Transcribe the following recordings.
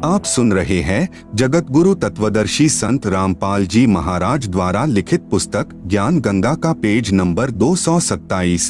आप सुन रहे हैं जगत गुरु तत्वदर्शी संत रामपाल जी महाराज द्वारा लिखित पुस्तक ज्ञान गंगा का पेज नंबर 227।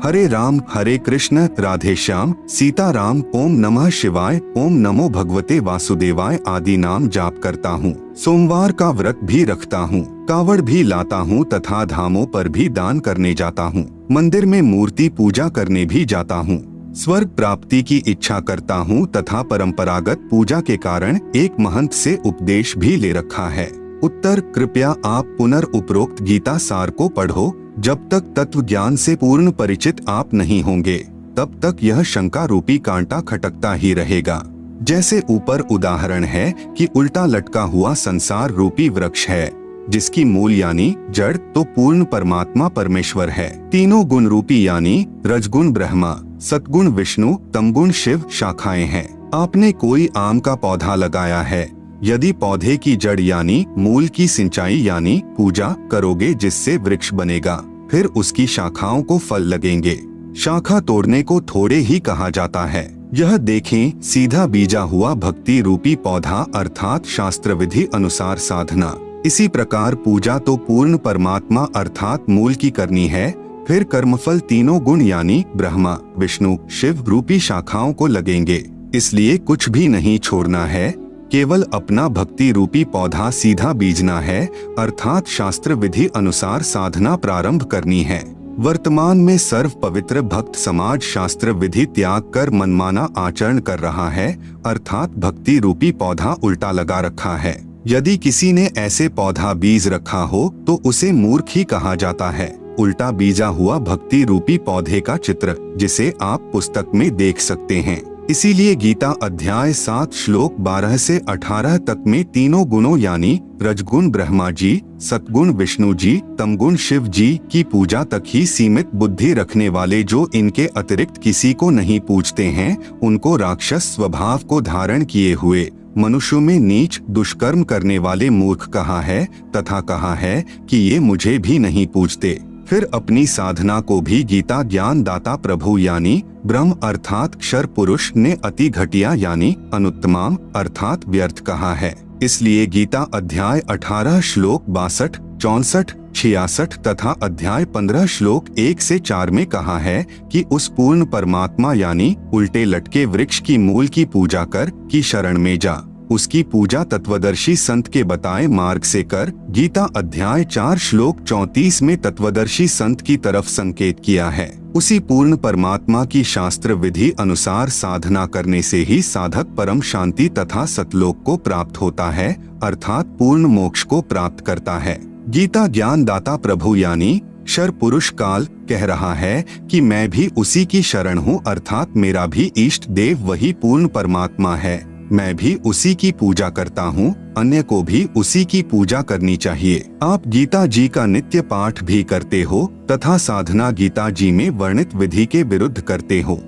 हरे राम हरे कृष्ण राधे श्याम सीताराम ओम नमः शिवाय ओम नमो भगवते वासुदेवाय आदि नाम जाप करता हूँ। सोमवार का व्रत भी रखता हूँ, कावड़ भी लाता हूँ तथा धामों पर भी दान करने जाता हूँ। मंदिर में मूर्ति पूजा करने भी जाता हूँ। स्वर्ग प्राप्ति की इच्छा करता हूँ तथा परंपरागत पूजा के कारण एक महंत से उपदेश भी ले रखा है। उत्तर, कृपया आप पुनर्उपरोक्त गीता सार को पढ़ो। जब तक तत्व ज्ञान से पूर्ण परिचित आप नहीं होंगे तब तक यह शंका रूपी कांटा खटकता ही रहेगा। जैसे ऊपर उदाहरण है कि उल्टा लटका हुआ संसार रूपी वृक्ष है जिसकी मूल यानी जड़ तो पूर्ण परमात्मा परमेश्वर है। तीनों गुण रूपी यानी रजगुण ब्रह्मा, सतगुण विष्णु, तमगुण शिव शाखाएं हैं। आपने कोई आम का पौधा लगाया है, यदि पौधे की जड़ यानी मूल की सिंचाई यानी पूजा करोगे जिससे वृक्ष बनेगा, फिर उसकी शाखाओं को फल लगेंगे। शाखा तोड़ने को थोड़े ही कहा जाता है। यह देखें, सीधा बीजा हुआ भक्ति रूपी पौधा अर्थात शास्त्र विधि अनुसार साधना। इसी प्रकार पूजा तो पूर्ण परमात्मा अर्थात मूल की करनी है, फिर कर्मफल तीनों गुण यानी ब्रह्मा, विष्णु, शिव रूपी शाखाओं को लगेंगे। इसलिए कुछ भी नहीं छोड़ना है, केवल अपना भक्ति रूपी पौधा सीधा बीजना है अर्थात शास्त्र विधि अनुसार साधना प्रारंभ करनी है। वर्तमान में सर्व पवित्र भक्त समाज शास्त्र विधि त्याग कर मनमाना आचरण कर रहा है अर्थात भक्ति रूपी पौधा उल्टा लगा रखा है। यदि किसी ने ऐसे पौधा बीज रखा हो तो उसे मूर्ख ही कहा जाता है। उल्टा बीजा हुआ भक्ति रूपी पौधे का चित्र जिसे आप पुस्तक में देख सकते हैं। इसीलिए गीता अध्याय 7 श्लोक 12 से 18 तक में तीनों गुणों यानी रजगुण ब्रह्मा जी, सतगुण विष्णु जी, तमगुण शिव जी की पूजा तक ही सीमित बुद्धि रखने वाले जो इनके अतिरिक्त किसी को नहीं पूजते हैं, उनको राक्षस स्वभाव को धारण किए हुए मनुष्यों में नीच दुष्कर्म करने वाले मूर्ख कहा है तथा कहा है कि ये मुझे भी नहीं पूजते। फिर अपनी साधना को भी गीता ज्ञान दाता प्रभु यानी ब्रह्म अर्थात क्षर पुरुष ने अति घटिया यानी अनुत्तमाम अर्थात व्यर्थ कहा है। इसलिए गीता अध्याय 18 श्लोक 62, 64, 66 तथा अध्याय 15 श्लोक 1 से 4 में कहा है कि उस पूर्ण परमात्मा यानी उल्टे लटके वृक्ष की मूल की पूजा कर की शरण में जा। उसकी पूजा तत्वदर्शी संत के बताए मार्ग से कर। गीता अध्याय 4 श्लोक 34 में तत्वदर्शी संत की तरफ संकेत किया है। उसी पूर्ण परमात्मा की शास्त्र विधि अनुसार साधना करने से ही साधक परम शांति तथा सतलोक को प्राप्त होता है अर्थात पूर्ण मोक्ष को प्राप्त करता है। गीता ज्ञान दाता प्रभु यानी क्षर पुरुष काल कह रहा है कि मैं भी उसी की शरण हूँ अर्थात मेरा भी इष्ट देव वही पूर्ण परमात्मा है। मैं भी उसी की पूजा करता हूँ, अन्य को भी उसी की पूजा करनी चाहिए। आप गीता जी का नित्य पाठ भी करते हो तथा साधना गीता जी में वर्णित विधि के विरुद्ध करते हो।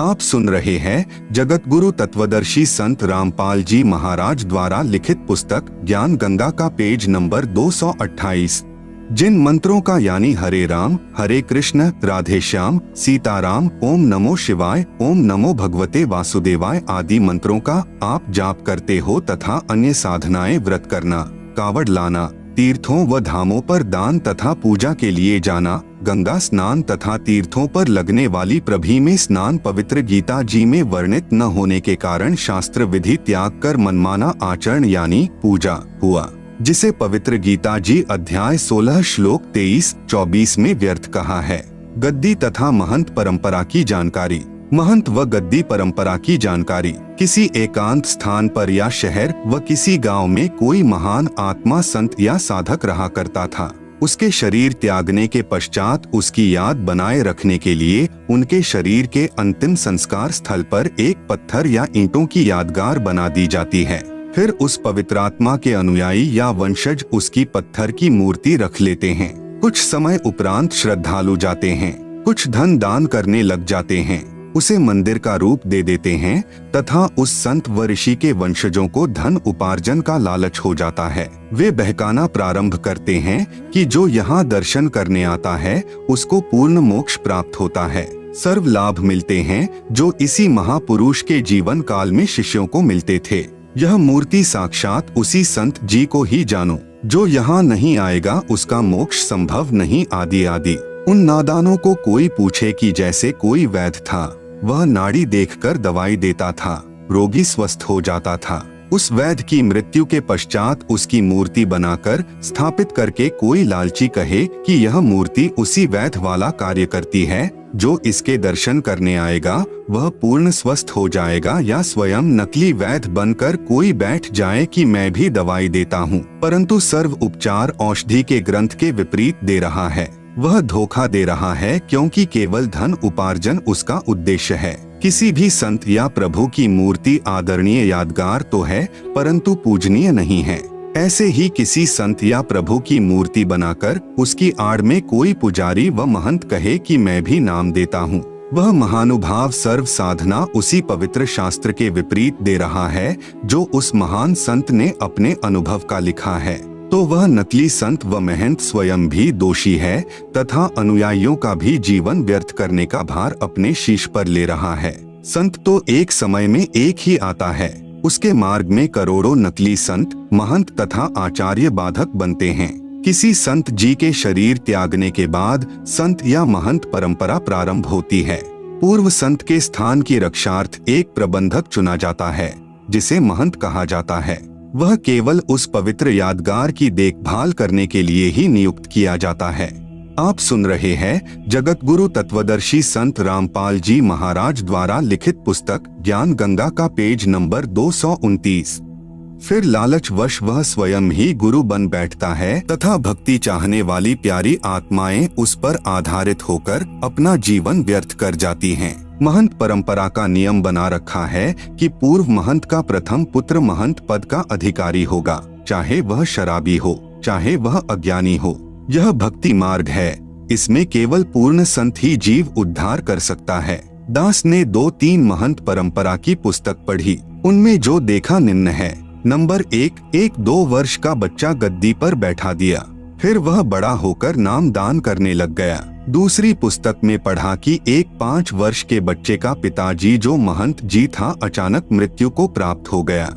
आप सुन रहे हैं जगत गुरु तत्वदर्शी संत रामपाल जी महाराज द्वारा लिखित पुस्तक ज्ञान गंगा का पेज नंबर 228। जिन मंत्रों का यानी हरे राम हरे कृष्ण राधे श्याम सीताराम ओम नमो शिवाय ओम नमो भगवते वासुदेवाय आदि मंत्रों का आप जाप करते हो तथा अन्य साधनाएं व्रत करना, कावड़ लाना, तीर्थों व धामों पर दान तथा पूजा के लिए जाना, गंगा स्नान तथा तीर्थों पर लगने वाली प्रभी में स्नान पवित्र गीता जी में वर्णित न होने के कारण शास्त्र विधि त्याग कर मनमाना आचरण यानी पूजा हुआ, जिसे पवित्र गीता जी अध्याय 16 श्लोक 23-24 में व्यर्थ कहा है। गद्दी तथा महंत परंपरा की जानकारी। महंत व गद्दी परंपरा की जानकारी। किसी एकांत स्थान पर या शहर व किसी गांव में कोई महान आत्मा संत या साधक रहा करता था। उसके शरीर त्यागने के पश्चात उसकी याद बनाए रखने के लिए उनके शरीर के अंतिम संस्कार स्थल पर एक पत्थर या ईंटों की यादगार बना दी जाती है। फिर उस पवित्र आत्मा के अनुयायी या वंशज उसकी पत्थर की मूर्ति रख लेते हैं। कुछ समय उपरांत श्रद्धालु जाते हैं, कुछ धन दान करने लग जाते हैं, उसे मंदिर का रूप दे देते हैं तथा उस संत व ऋषि के वंशजों को धन उपार्जन का लालच हो जाता है। वे बहकाना प्रारंभ करते हैं कि जो यहाँ दर्शन करने आता है उसको पूर्ण मोक्ष प्राप्त होता है, सर्व लाभ मिलते हैं जो इसी महापुरुष के जीवन काल में शिष्यों को मिलते थे। यह मूर्ति साक्षात उसी संत जी को ही जानो, जो यहाँ नहीं आएगा उसका मोक्ष संभव नहीं, आदि आदि। उन नादानों को कोई पूछे कि जैसे कोई वैद्य था, वह नाड़ी देखकर दवाई देता था, रोगी स्वस्थ हो जाता था। उस वैद्य की मृत्यु के पश्चात उसकी मूर्ति बनाकर स्थापित करके कोई लालची कहे कि यह मूर्ति उसी वैद्य वाला कार्य करती है, जो इसके दर्शन करने आएगा वह पूर्ण स्वस्थ हो जाएगा, या स्वयं नकली वैद्य बनकर कोई बैठ जाए कि मैं भी दवाई देता हूँ, परंतु सर्व उपचार औषधि के ग्रंथ के विपरीत दे रहा है, वह धोखा दे रहा है, क्योंकि केवल धन उपार्जन उसका उद्देश्य है। किसी भी संत या प्रभु की मूर्ति आदरणीय यादगार तो है, परंतु पूजनीय नहीं है। ऐसे ही किसी संत या प्रभु की मूर्ति बनाकर उसकी आड़ में कोई पुजारी व महंत कहे कि मैं भी नाम देता हूँ, वह महानुभाव सर्व साधना उसी पवित्र शास्त्र के विपरीत दे रहा है, जो उस महान संत ने अपने अनुभव का लिखा है। तो वह नकली संत व महंत स्वयं भी दोषी है तथा अनुयायियों का भी जीवन व्यर्थ करने का भार अपने शीश पर ले रहा है। संत तो एक समय में एक ही आता है, उसके मार्ग में करोड़ों नकली संत, महंत तथा आचार्य बाधक बनते हैं। किसी संत जी के शरीर त्यागने के बाद संत या महंत परंपरा प्रारंभ होती है। पूर्व संत के स्थान की रक्षार्थ एक प्रबंधक चुना जाता है, जिसे महंत कहा जाता है। वह केवल उस पवित्र यादगार की देखभाल करने के लिए ही नियुक्त किया जाता है। आप सुन रहे हैं जगत गुरु तत्वदर्शी संत रामपाल जी महाराज द्वारा लिखित पुस्तक ज्ञान गंगा का पेज नंबर 229। फिर लालचवश वह स्वयं ही गुरु बन बैठता है तथा भक्ति चाहने वाली प्यारी आत्माएं उस पर आधारित होकर अपना जीवन व्यर्थ कर जाती हैं। महंत परंपरा का नियम बना रखा है कि पूर्व महंत का प्रथम पुत्र महंत पद का अधिकारी होगा, चाहे वह शराबी हो, चाहे वह अज्ञानी हो। यह भक्ति मार्ग है, इसमें केवल पूर्ण संत ही जीव उद्धार कर सकता है। दास ने 2-3 महंत परंपरा की पुस्तक पढ़ी, उनमें जो देखा निम्न है। नंबर 1, 2 वर्ष का बच्चा गद्दी पर बैठा दिया, फिर वह बड़ा होकर नाम दान करने लग गया। दूसरी पुस्तक में पढ़ा कि एक 5 वर्ष के बच्चे का पिताजी जो महंत जी था अचानक मृत्यु को प्राप्त हो गया।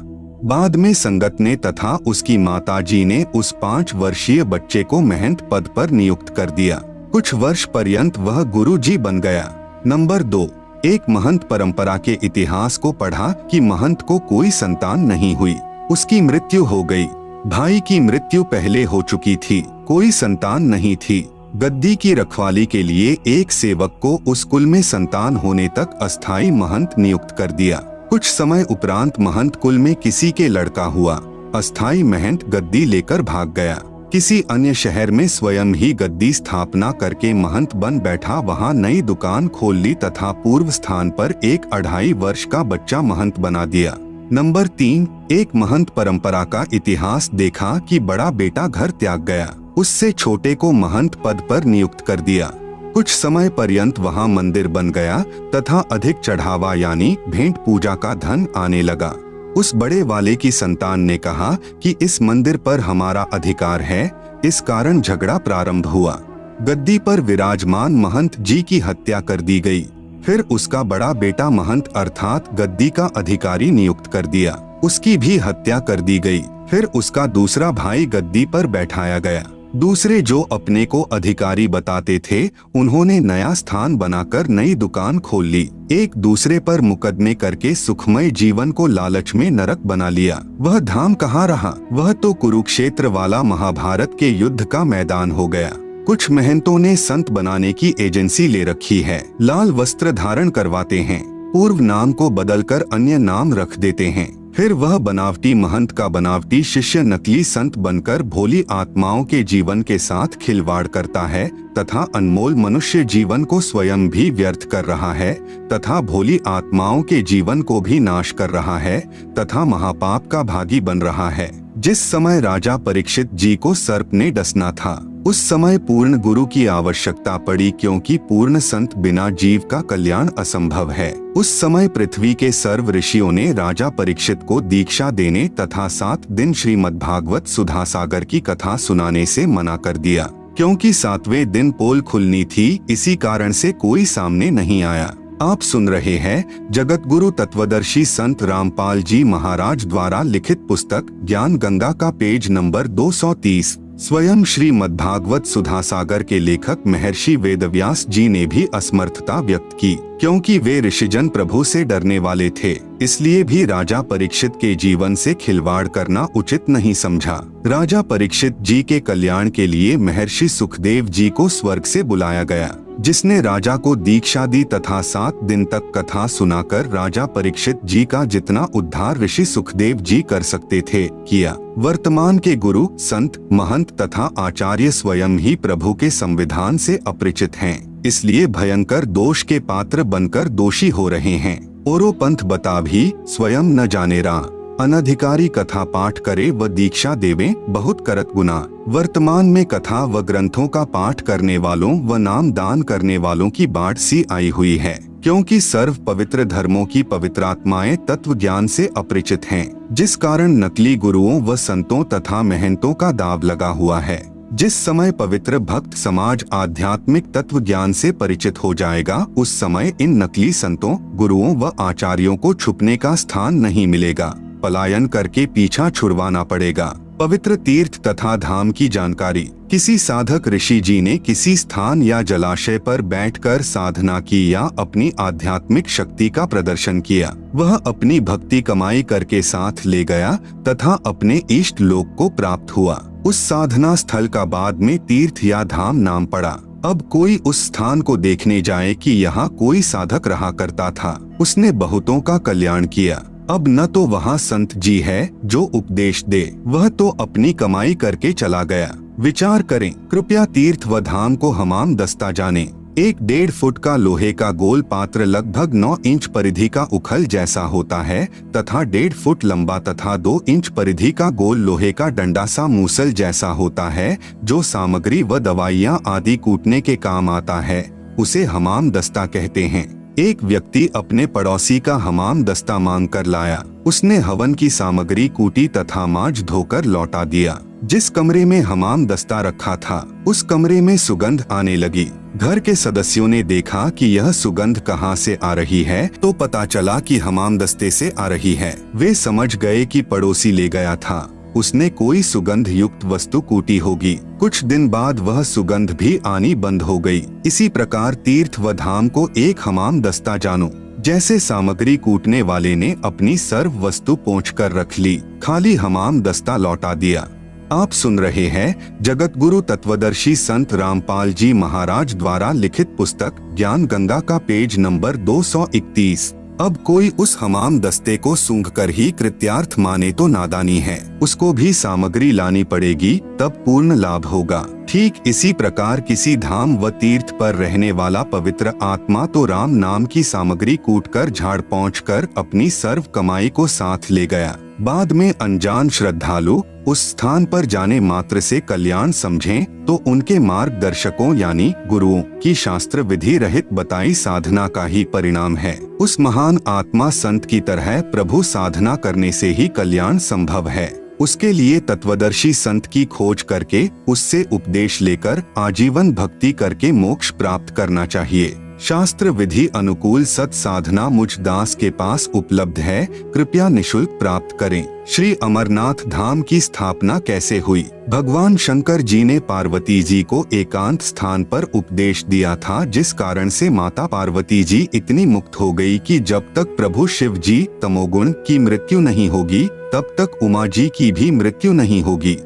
बाद में संगत ने तथा उसकी माताजी ने उस 5 वर्षीय बच्चे को महंत पद पर नियुक्त कर दिया। कुछ वर्ष पर्यंत वह गुरु जी बन गया। नंबर 2, एक महंत परंपरा के इतिहास को पढ़ा कि महंत को कोई संतान नहीं हुई, उसकी मृत्यु हो गई। भाई की मृत्यु पहले हो चुकी थी, कोई संतान नहीं थी। गद्दी की रखवाली के लिए एक सेवक को उस कुल में संतान होने तक अस्थाई महंत नियुक्त कर दिया। कुछ समय उपरांत महंत कुल में किसी के लड़का हुआ, अस्थाई महंत गद्दी लेकर भाग गया। किसी अन्य शहर में स्वयं ही गद्दी स्थापना करके महंत बन बैठा, वहां नई दुकान खोल ली तथा पूर्व स्थान पर एक 2.5 वर्ष का बच्चा महंत बना दिया। नंबर 3, एक महंत परंपरा का इतिहास देखा कि बड़ा बेटा घर त्याग गया, उससे छोटे को महंत पद पर नियुक्त कर दिया। कुछ समय पर्यंत वहां मंदिर बन गया तथा अधिक चढ़ावा यानी भेंट पूजा का धन आने लगा। उस बड़े वाले की संतान ने कहा कि इस मंदिर पर हमारा अधिकार है, इस कारण झगड़ा प्रारंभ हुआ। गद्दी पर विराजमान महंत जी की हत्या कर दी गई। फिर उसका बड़ा बेटा महंत अर्थात गद्दी का अधिकारी नियुक्त कर दिया, उसकी भी हत्या कर दी गई। फिर उसका दूसरा भाई गद्दी पर बैठाया गया। दूसरे जो अपने को अधिकारी बताते थे, उन्होंने नया स्थान बनाकर नई दुकान खोल ली। एक दूसरे पर मुकदमे करके सुखमय जीवन को लालच में नरक बना लिया। वह धाम कहाँ रहा, वह तो कुरुक्षेत्र वाला महाभारत के युद्ध का मैदान हो गया। कुछ महंतों ने संत बनाने की एजेंसी ले रखी है, लाल वस्त्र धारण करवाते हैं, पूर्व नाम को बदलकर अन्य नाम रख देते हैं। फिर वह बनावटी महंत का बनावटी शिष्य नकली संत बनकर भोली आत्माओं के जीवन के साथ खिलवाड़ करता है तथा अनमोल मनुष्य जीवन को स्वयं भी व्यर्थ कर रहा है तथा भोली आत्माओं के जीवन को भी नाश कर रहा है तथा महापाप का भागी बन रहा है। जिस समय राजा परीक्षित जी को सर्प ने डसना था, उस समय पूर्ण गुरु की आवश्यकता पड़ी, क्योंकि पूर्ण संत बिना जीव का कल्याण असंभव है। उस समय पृथ्वी के सर्व ऋषियों ने राजा परीक्षित को दीक्षा देने तथा 7 दिन श्रीमद्भागवत सुधा सागर की कथा सुनाने से मना कर दिया, क्योंकि 7वें दिन पोल खुलनी थी, इसी कारण से कोई सामने नहीं आया। आप सुन रहे हैं जगत गुरु तत्वदर्शी संत रामपाल जी महाराज द्वारा लिखित पुस्तक ज्ञान गंगा का पेज नंबर 230। स्वयं श्रीमद्भागवत सुधा सागर के लेखक महर्षि वेदव्यास जी ने भी असमर्थता व्यक्त की, क्योंकि वे ऋषिजन प्रभु से डरने वाले थे, इसलिए भी राजा परीक्षित के जीवन से खिलवाड़ करना उचित नहीं समझा। राजा परीक्षित जी के कल्याण के लिए महर्षि सुखदेव जी को स्वर्ग से बुलाया गया, जिसने राजा को दीक्षा दी तथा 7 दिन तक कथा सुनाकर राजा परीक्षित जी का जितना उद्धार ऋषि सुखदेव जी कर सकते थे किया। वर्तमान के गुरु, संत, महंत तथा आचार्य स्वयं ही प्रभु के संविधान से अपरिचित हैं, इसलिए भयंकर दोष के पात्र बनकर दोषी हो रहे हैं। औरो पंथ बता भी स्वयं न जाने रा, अनधिकारी कथा पाठ करे व दीक्षा देवे बहुत करत गुना। वर्तमान में कथा व ग्रंथों का पाठ करने वालों व नाम दान करने वालों की बाढ़ सी आई हुई है, क्योंकि सर्व पवित्र धर्मों की पवित्रात्माएं तत्व ज्ञान से अपरिचित हैं, जिस कारण नकली गुरुओं व संतों तथा महंतों का दाव लगा हुआ है। जिस समय पवित्र भक्त समाज आध्यात्मिक तत्व ज्ञान से परिचित हो जाएगा, उस समय इन नकली संतों, गुरुओं व आचार्यों को छुपने का स्थान नहीं मिलेगा, पलायन करके पीछा छुड़वाना पड़ेगा। पवित्र तीर्थ तथा धाम की जानकारी। किसी साधक ऋषि जी ने किसी स्थान या जलाशय पर बैठकर साधना की या अपनी आध्यात्मिक शक्ति का प्रदर्शन किया। वह अपनी भक्ति कमाई करके साथ ले गया तथा अपने इष्ट लोक को प्राप्त हुआ। उस साधना स्थल का बाद में तीर्थ या धाम नाम पड़ा। अब कोई उस स्थान को देखने जाए कि यहाँ कोई साधक रहा करता था, उसने बहुतों का कल्याण किया। अब न तो वहाँ संत जी है जो उपदेश दे, वह तो अपनी कमाई करके चला गया। विचार करें, कृपया तीर्थ व धाम को हमाम दस्ता जाने। 1.5 फुट का लोहे का गोल पात्र लगभग 9 इंच परिधि का उखल जैसा होता है तथा 1.5 फुट लंबा तथा 2 इंच परिधि का गोल लोहे का डंडा सा मूसल जैसा होता है, जो सामग्री व दवाइयाँ आदि कूटने के काम आता है। उसे हमाम दस्ता कहते हैं। एक व्यक्ति अपने पड़ोसी का हमाम दस्ता मांग कर लाया। उसने हवन की सामग्री कूटी तथा मांज धोकर लौटा दिया। जिस कमरे में हमाम दस्ता रखा था, उस कमरे में सुगंध आने लगी। घर के सदस्यों ने देखा कि यह सुगंध कहाँ से आ रही है, तो पता चला कि हमाम दस्ते से आ रही है। वे समझ गए कि पड़ोसी ले गया था, उसने कोई सुगंध युक्त वस्तु कूटी होगी। कुछ दिन बाद वह सुगंध भी आनी बंद हो गई। इसी प्रकार तीर्थ व धाम को एक हमाम दस्ता जानो। जैसे सामग्री कूटने वाले ने अपनी सर्व वस्तु पोंछ कर रख ली, खाली हमाम दस्ता लौटा दिया। आप सुन रहे हैं जगत गुरु तत्वदर्शी संत रामपाल जी महाराज द्वारा लिखित पुस्तक ज्ञान गंगा का पेज नंबर 231। अब कोई उस हमाम दस्ते को सूंघकर ही कृत्यार्थ माने तो नादानी है, उसको भी सामग्री लानी पड़ेगी, तब पूर्ण लाभ होगा। ठीक इसी प्रकार किसी धाम व तीर्थ पर रहने वाला पवित्र आत्मा तो राम नाम की सामग्री कूटकर झाड़ पहुँचकर अपनी सर्व कमाई को साथ ले गया। बाद में अनजान श्रद्धालु उस स्थान पर जाने मात्र से कल्याण समझें तो उनके मार्गदर्शकों यानी गुरुओं की शास्त्र विधि रहित बताई साधना का ही परिणाम है। उस महान आत्मा संत की तरह प्रभु साधना करने से ही कल्याण संभव है। उसके लिए तत्वदर्शी संत की खोज करके उससे उपदेश लेकर आजीवन भक्ति करके मोक्ष प्राप्त करना चाहिए। शास्त्र विधि अनुकूल सत साधना मुझ दास के पास उपलब्ध है, कृपया निशुल्क प्राप्त करें। श्री अमरनाथ धाम की स्थापना कैसे हुई? भगवान शंकर जी ने पार्वती जी को एकांत स्थान पर उपदेश दिया था, जिस कारण से माता पार्वती जी इतनी मुक्त हो गई कि जब तक प्रभु शिव जी तमोगुण की मृत्यु नहीं होगी, तब तक उमा जी की भी मृत्यु नहीं होगी।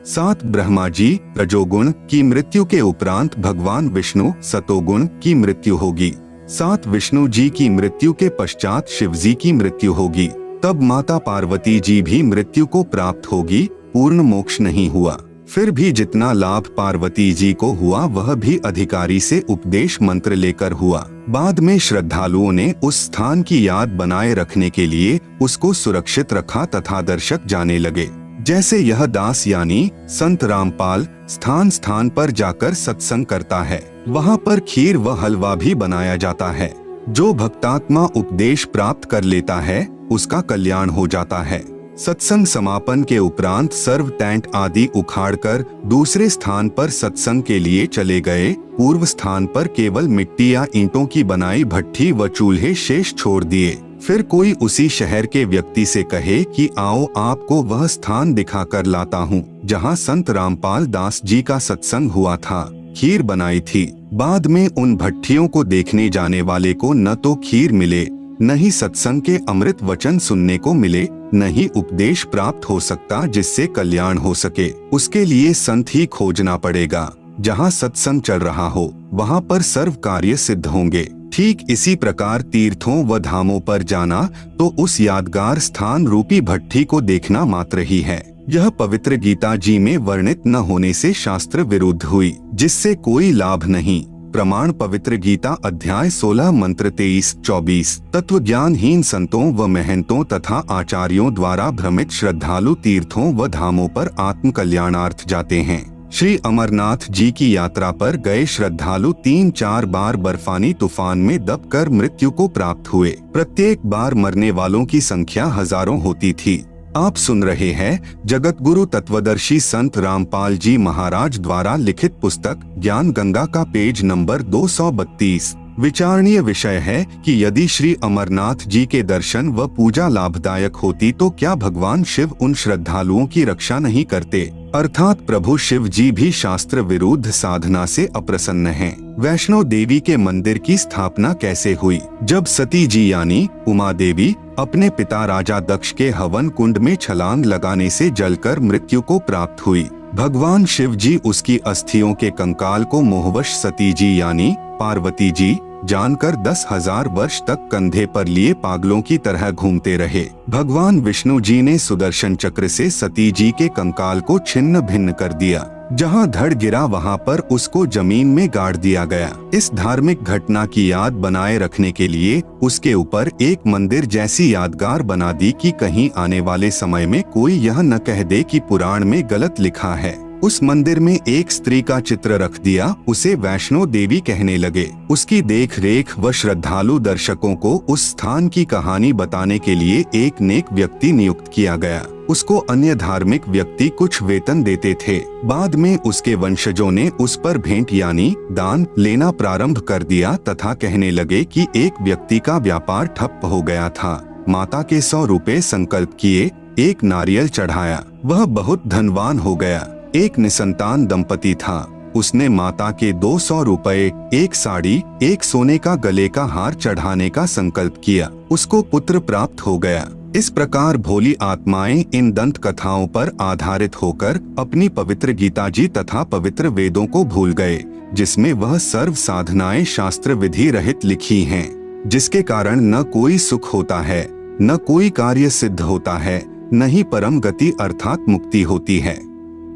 7 ब्रह्मा जी रजोगुण की मृत्यु के उपरांत भगवान विष्णु सतोगुण की मृत्यु होगी। 7 विष्णु जी की मृत्यु के पश्चात शिव जी की मृत्यु होगी, तब माता पार्वती जी भी मृत्यु को प्राप्त होगी। पूर्ण मोक्ष नहीं हुआ। फिर भी जितना लाभ पार्वती जी को हुआ वह भी अधिकारी से उपदेश मंत्र लेकर हुआ। बाद में श्रद्धालुओं ने उस स्थान की याद बनाए रखने के लिए उसको सुरक्षित रखा तथा दर्शक जाने लगे। जैसे यह दास यानी संत रामपाल स्थान स्थान पर जाकर सत्संग करता है, वहाँ पर खीर व हलवा भी बनाया जाता है। जो भक्तात्मा उपदेश प्राप्त कर लेता है उसका कल्याण हो जाता है। सत्संग समापन के उपरांत सर्व टेंट आदि उखाड़कर दूसरे स्थान पर सत्संग के लिए चले गए। पूर्व स्थान पर केवल मिट्टी या ईंटों की बनाई भट्ठी व चूल्हे शेष छोड़ दिए। फिर कोई उसी शहर के व्यक्ति से कहे कि आओ आपको वह स्थान दिखाकर लाता हूँ जहाँ संत रामपाल दास जी का सत्संग हुआ था, खीर बनाई थी। बाद में उन भट्ठियों को देखने जाने वाले को न तो खीर मिले, न ही सत्संग के अमृत वचन सुनने को मिले, न ही उपदेश प्राप्त हो सकता जिससे कल्याण हो सके। उसके लिए संत ही खोजना पड़ेगा। जहाँ सत्संग चल रहा हो वहाँ पर सर्व कार्य सिद्ध होंगे। ठीक इसी प्रकार तीर्थों व धामों पर जाना तो उस यादगार स्थान रूपी भट्ठी को देखना मात्र ही है। यह पवित्र गीता जी में वर्णित न होने से शास्त्र विरुद्ध हुई, जिससे कोई लाभ नहीं। प्रमाण पवित्र गीता अध्याय 16 मंत्र 23-24। तत्व ज्ञानहीन संतों व महंतों तथा आचार्यों द्वारा भ्रमित श्रद्धालु तीर्थों व धामों पर आत्म कल्याणार्थ जाते हैं। श्री अमरनाथ जी की यात्रा पर गए श्रद्धालु 3-4 बार बर्फानी तूफान में दबकर मृत्यु को प्राप्त हुए। प्रत्येक बार मरने वालों की संख्या हजारों होती थी। आप सुन रहे हैं जगत गुरु तत्वदर्शी संत रामपाल जी महाराज द्वारा लिखित पुस्तक ज्ञान गंगा का पेज नंबर 232। विचारणीय विषय है कि यदि श्री अमरनाथ जी के दर्शन व पूजा लाभदायक होती तो क्या भगवान शिव उन श्रद्धालुओं की रक्षा नहीं करते? अर्थात प्रभु शिव जी भी शास्त्र विरुद्ध साधना से अप्रसन्न हैं। वैष्णो देवी के मंदिर की स्थापना कैसे हुई? जब सती जी यानी उमा देवी अपने पिता राजा दक्ष के हवन कुंड में छलांग लगाने से जलकर मृत्यु को प्राप्त हुई। भगवान शिव जी उसकी अस्थियों के कंकाल को मोहवश सती जी यानी पार्वती जी जानकर 10,000 वर्ष तक कंधे पर लिए पागलों की तरह घूमते रहे। भगवान विष्णु जी ने सुदर्शन चक्र से सती जी के कंकाल को छिन्न भिन्न कर दिया। जहां धड़ गिरा वहां पर उसको जमीन में गाड़ दिया गया। इस धार्मिक घटना की याद बनाए रखने के लिए उसके ऊपर एक मंदिर जैसी यादगार बना दी कि कहीं आने वाले समय में कोई यह न कह दे कि पुराण में गलत लिखा है। उस मंदिर में एक स्त्री का चित्र रख दिया, उसे वैष्णो देवी कहने लगे। उसकी देख रेख व श्रद्धालु दर्शकों को उस स्थान की कहानी बताने के लिए एक नेक व्यक्ति नियुक्त किया गया। उसको अन्य धार्मिक व्यक्ति कुछ वेतन देते थे। बाद में उसके वंशजों ने उस पर भेंट यानी दान लेना प्रारंभ कर दिया तथा कहने लगे कि एक व्यक्ति का व्यापार ठप हो गया था। माता के 100 रुपए संकल्प किए, एक नारियल चढ़ाया, वह बहुत धनवान हो गया। एक निसंतान दंपति था, उसने माता के 200 रुपए, एक साड़ी, एक सोने का गले का हार चढ़ाने का संकल्प किया। उसको पुत्र प्राप्त हो गया। इस प्रकार भोली आत्माएं इन दंत कथाओं पर आधारित होकर अपनी पवित्र गीता जी तथा पवित्र वेदों को भूल गए, जिसमें वह सर्व साधनाएं शास्त्र विधि रहित लिखी हैं, जिसके कारण न कोई सुख होता है, न कोई कार्य सिद्ध होता है, न ही परम गति अर्थात मुक्ति होती है।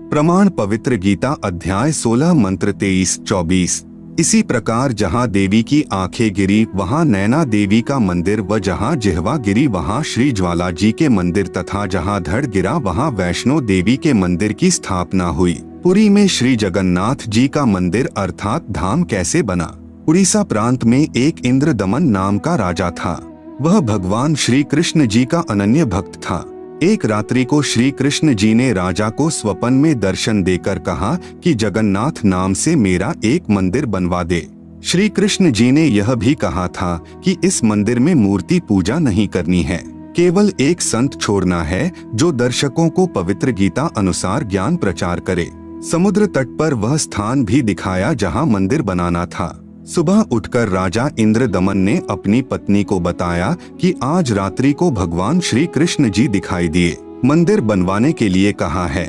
प्रमाण पवित्र गीता अध्याय 16 मंत्र 23-24। इसी प्रकार जहाँ देवी की आंखें गिरी वहाँ नैना देवी का मंदिर व जहाँ जिह्वा गिरी वहाँ श्री ज्वाला जी के मंदिर तथा जहाँ धड़ गिरा वहाँ वैष्णो देवी के मंदिर की स्थापना हुई। पुरी में श्री जगन्नाथ जी का मंदिर अर्थात धाम कैसे बना? उड़ीसा प्रांत में एक इंद्रदमन नाम का राजा था। वह भगवान श्री कृष्ण जी का अनन्य भक्त था। एक रात्रि को श्री कृष्ण जी ने राजा को स्वप्न में दर्शन देकर कहा कि जगन्नाथ नाम से मेरा एक मंदिर बनवा दे। श्री कृष्ण जी ने यह भी कहा था कि इस मंदिर में मूर्ति पूजा नहीं करनी है, केवल एक संत छोड़ना है जो दर्शकों को पवित्र गीता अनुसार ज्ञान प्रचार करे। समुद्र तट पर वह स्थान भी दिखाया जहाँ मंदिर बनाना था। सुबह उठकर राजा इंद्रदमन ने अपनी पत्नी को बताया कि आज रात्रि को भगवान श्री कृष्ण जी दिखाई दिए, मंदिर बनवाने के लिए कहा है।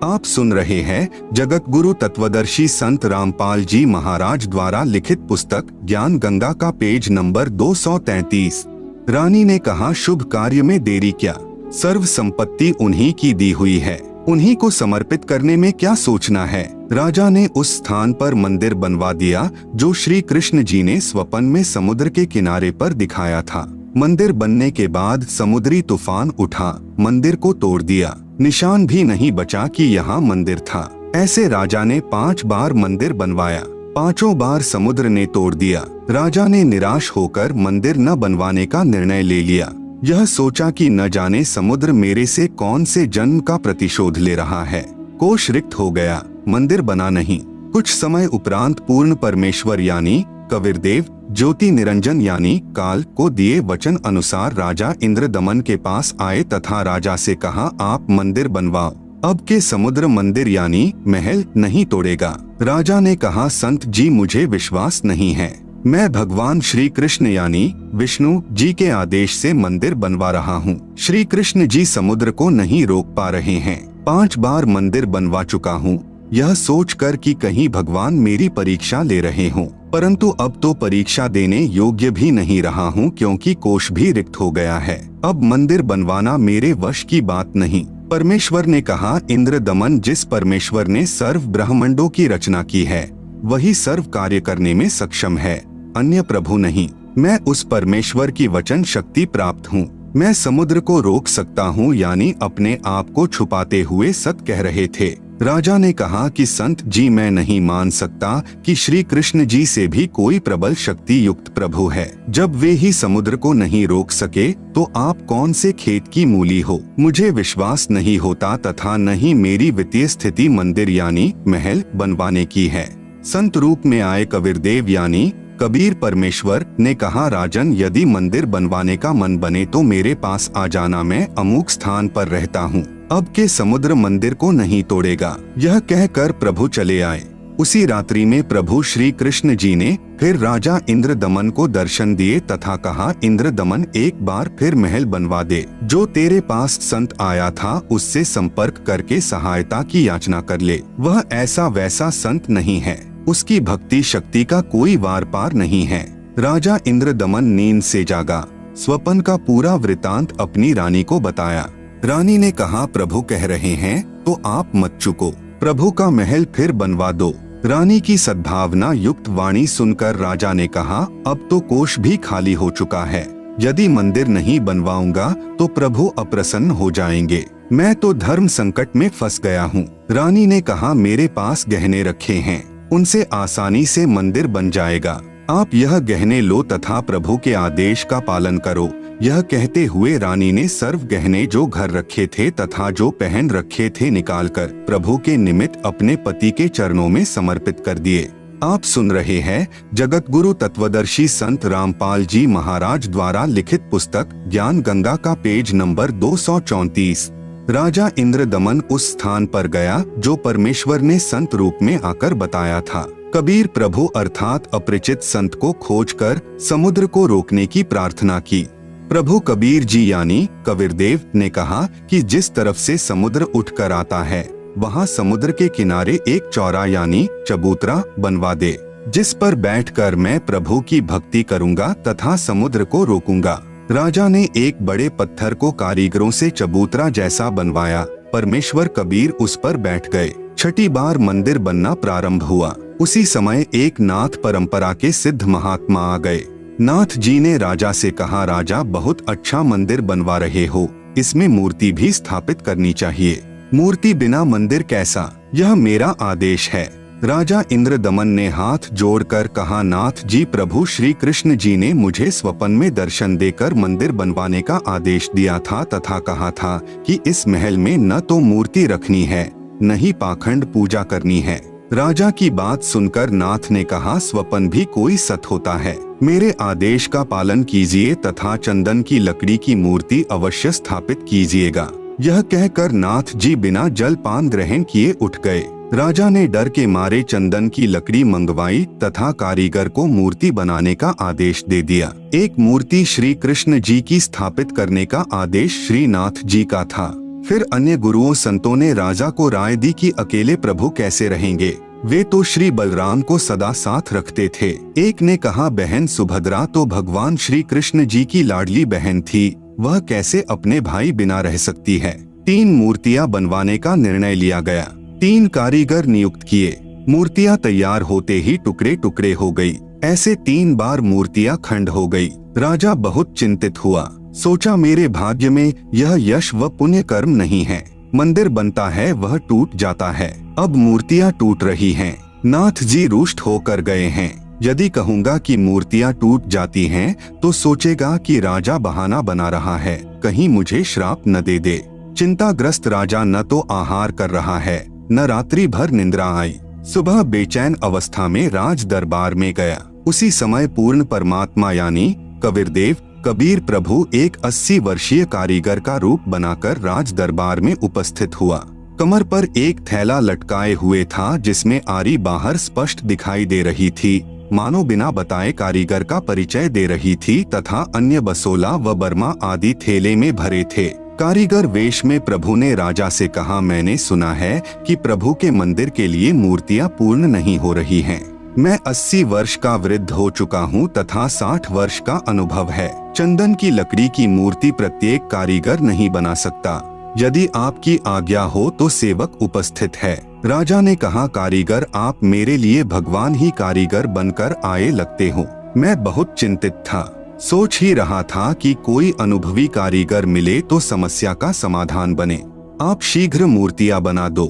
आप सुन रहे हैं जगत गुरु तत्वदर्शी संत रामपाल जी महाराज द्वारा लिखित पुस्तक ज्ञान गंगा का पेज नंबर 233। रानी ने कहा, शुभ कार्य में देरी क्या, सर्व संपत्ति उन्हीं की दी हुई है, उन्हीं को समर्पित करने में क्या सोचना है। राजा ने उस स्थान पर मंदिर बनवा दिया जो श्री कृष्ण जी ने स्वप्न में समुद्र के किनारे पर दिखाया था। मंदिर बनने के बाद समुद्री तूफान उठा, मंदिर को तोड़ दिया, निशान भी नहीं बचा कि यहाँ मंदिर था। ऐसे राजा ने 5 बार मंदिर बनवाया, 5 बार समुद्र ने तोड़ दिया। राजा ने निराश होकर मंदिर न बनवाने का निर्णय ले लिया। यह सोचा कि न जाने समुद्र मेरे से कौन से जन्म का प्रतिशोध ले रहा है। कोष रिक्त हो गया, मंदिर बना नहीं। कुछ समय उपरांत पूर्ण परमेश्वर यानी कबीरदेव ज्योति निरंजन यानी काल को दिए वचन अनुसार राजा इंद्रदमन के पास आए तथा राजा से कहा, आप मंदिर बनवाओ, अब के समुद्र मंदिर यानी महल नहीं तोड़ेगा। राजा ने कहा, संत जी मुझे विश्वास नहीं है, मैं भगवान श्री कृष्ण यानी विष्णु जी के आदेश से मंदिर बनवा रहा हूँ। श्री कृष्ण जी समुद्र को नहीं रोक पा रहे हैं। 5 बार मंदिर बनवा चुका हूँ, यह सोचकर कि कहीं भगवान मेरी परीक्षा ले रहे हों, परंतु अब तो परीक्षा देने योग्य भी नहीं रहा हूँ क्योंकि कोष भी रिक्त हो गया है। अब मंदिर बनवाना मेरे वश की बात नहीं। परमेश्वर ने कहा, इंद्रदमन जिस परमेश्वर ने सर्व ब्रह्मांडों की रचना की है वही सर्व कार्य करने में सक्षम है, अन्य प्रभु नहीं। मैं उस परमेश्वर की वचन शक्ति प्राप्त हूँ। मैं समुद्र को रोक सकता हूँ यानी अपने आप को छुपाते हुए सत कह रहे थे। राजा ने कहा कि संत जी मैं नहीं मान सकता कि श्री कृष्ण जी से भी कोई प्रबल शक्ति युक्त प्रभु है। जब वे ही समुद्र को नहीं रोक सके तो आप कौन से खेत की मूली हो। मुझे विश्वास नहीं होता तथा न ही मेरी वित्तीय स्थिति मंदिर यानी महल बनवाने की है। संत रूप में आए कबीरदेव यानी कबीर परमेश्वर ने कहा, राजन यदि मंदिर बनवाने का मन बने तो मेरे पास आ जाना, मैं अमुक स्थान पर रहता हूँ, अब के समुद्र मंदिर को नहीं तोड़ेगा। यह कहकर प्रभु चले आए। उसी रात्रि में प्रभु श्री कृष्ण जी ने फिर राजा इंद्रदमन को दर्शन दिए तथा कहा, इंद्रदमन एक बार फिर महल बनवा दे। जो तेरे पास संत आया था उससे संपर्क करके सहायता की याचना कर ले। वह ऐसा वैसा संत नहीं है, उसकी भक्ति शक्ति का कोई वार पार नहीं है। राजा इंद्रदमन नींद से जागा, स्वप्न का पूरा वृतांत अपनी रानी को बताया। रानी ने कहा, प्रभु कह रहे हैं तो आप मत चुको, प्रभु का महल फिर बनवा दो। रानी की सद्भावना युक्त वाणी सुनकर राजा ने कहा, अब तो कोष भी खाली हो चुका है, यदि मंदिर नहीं बनवाऊंगा तो प्रभु अप्रसन्न हो जाएंगे। मैं तो धर्म संकट में फंस गया हूँ। रानी ने कहा, मेरे पास गहने रखे हैं, उनसे आसानी से मंदिर बन जाएगा। आप यह गहने लो तथा प्रभु के आदेश का पालन करो। यह कहते हुए रानी ने सर्व गहने जो घर रखे थे तथा जो पहन रखे थे निकालकर प्रभु के निमित्त अपने पति के चरणों में समर्पित कर दिए। आप सुन रहे हैं जगत गुरु तत्वदर्शी संत रामपाल जी महाराज द्वारा लिखित पुस्तक ज्ञान गंगा का पेज नंबर 234। राजा इंद्रदमन उस स्थान पर गया जो परमेश्वर ने संत रूप में आकर बताया था। कबीर प्रभु अर्थात अपरिचित संत को खोजकर समुद्र को रोकने की प्रार्थना की। प्रभु कबीर जी यानी कबीरदेव ने कहा कि जिस तरफ से समुद्र उठकर आता है वहां समुद्र के किनारे एक चौरा यानी चबूतरा बनवा दे, जिस पर बैठकर मैं प्रभु की भक्ति करूंगा तथा समुद्र को रोकूंगा। राजा ने एक बड़े पत्थर को कारीगरों से चबूतरा जैसा बनवाया। परमेश्वर कबीर उस पर बैठ गए। छठी बार मंदिर बनना प्रारंभ हुआ। उसी समय एक नाथ परंपरा के सिद्ध महात्मा आ गए। नाथ जी ने राजा से कहा, राजा बहुत अच्छा मंदिर बनवा रहे हो, इसमें मूर्ति भी स्थापित करनी चाहिए। मूर्ति बिना मंदिर कैसा, यह मेरा आदेश है। राजा इंद्रदमन ने हाथ जोड़कर कहा, नाथ जी प्रभु श्री कृष्ण जी ने मुझे स्वप्न में दर्शन देकर मंदिर बनवाने का आदेश दिया था तथा कहा था कि इस महल में न तो मूर्ति रखनी है न ही पाखंड पूजा करनी है। राजा की बात सुनकर नाथ ने कहा, स्वप्न भी कोई सत होता है, मेरे आदेश का पालन कीजिए तथा चंदन की लकड़ी की मूर्ति अवश्य स्थापित कीजिएगा। यह कहकर नाथ जी बिना जलपान ग्रहण किए उठ गए। राजा ने डर के मारे चंदन की लकड़ी मंगवाई तथा कारीगर को मूर्ति बनाने का आदेश दे दिया। एक मूर्ति श्री कृष्ण जी की स्थापित करने का आदेश श्री नाथ जी का था। फिर अन्य गुरुओं संतों ने राजा को राय दी कि अकेले प्रभु कैसे रहेंगे, वे तो श्री बलराम को सदा साथ रखते थे। एक ने कहा, बहन सुभद्रा तो भगवान श्री कृष्ण जी की लाडली बहन थी, वह कैसे अपने भाई बिना रह सकती है। 3 मूर्तियां बनवाने का निर्णय लिया गया। 3 कारीगर नियुक्त किए। मूर्तियां तैयार होते ही टुकड़े टुकड़े हो गई। ऐसे 3 बार मूर्तियां खंड हो गई। राजा बहुत चिंतित हुआ, सोचा मेरे भाग्य में यह यश व पुण्य कर्म नहीं है। मंदिर बनता है वह टूट जाता है, अब मूर्तियां टूट रही हैं। नाथ जी रुष्ट होकर गए हैं। यदि कहूंगा कि मूर्तियां टूट जाती हैं, तो सोचेगा कि राजा बहाना बना रहा है, कहीं मुझे श्राप न दे दे। चिंताग्रस्त राजा न तो आहार कर रहा है, न रात्रि भर निंद्रा आई। सुबह बेचैन अवस्था में राज दरबार में गया। उसी समय पूर्ण परमात्मा यानी कबीरदेव कबीर प्रभु एक 80 वर्षीय कारीगर का रूप बनाकर राज दरबार में उपस्थित हुआ। कमर पर एक थैला लटकाए हुए था, जिसमें आरी बाहर स्पष्ट दिखाई दे रही थी, मानो बिना बताए कारीगर का परिचय दे रही थी, तथा अन्य बसोला व बर्मा आदि थैले में भरे थे। कारीगर वेश में प्रभु ने राजा से कहा, मैंने सुना है कि प्रभु के मंदिर के लिए मूर्तियां पूर्ण नहीं हो रही हैं। मैं 80 वर्ष का वृद्ध हो चुका हूँ तथा 60 वर्ष का अनुभव है। चंदन की लकड़ी की मूर्ति प्रत्येक कारीगर नहीं बना सकता। यदि आपकी आज्ञा हो तो सेवक उपस्थित है। राजा ने कहा, कारीगर आप मेरे लिए भगवान ही कारीगर बनकर आए लगते हो। मैं बहुत चिंतित था, सोच ही रहा था कि कोई अनुभवी कारीगर मिले तो समस्या का समाधान बने। आप शीघ्र मूर्तियां बना दो।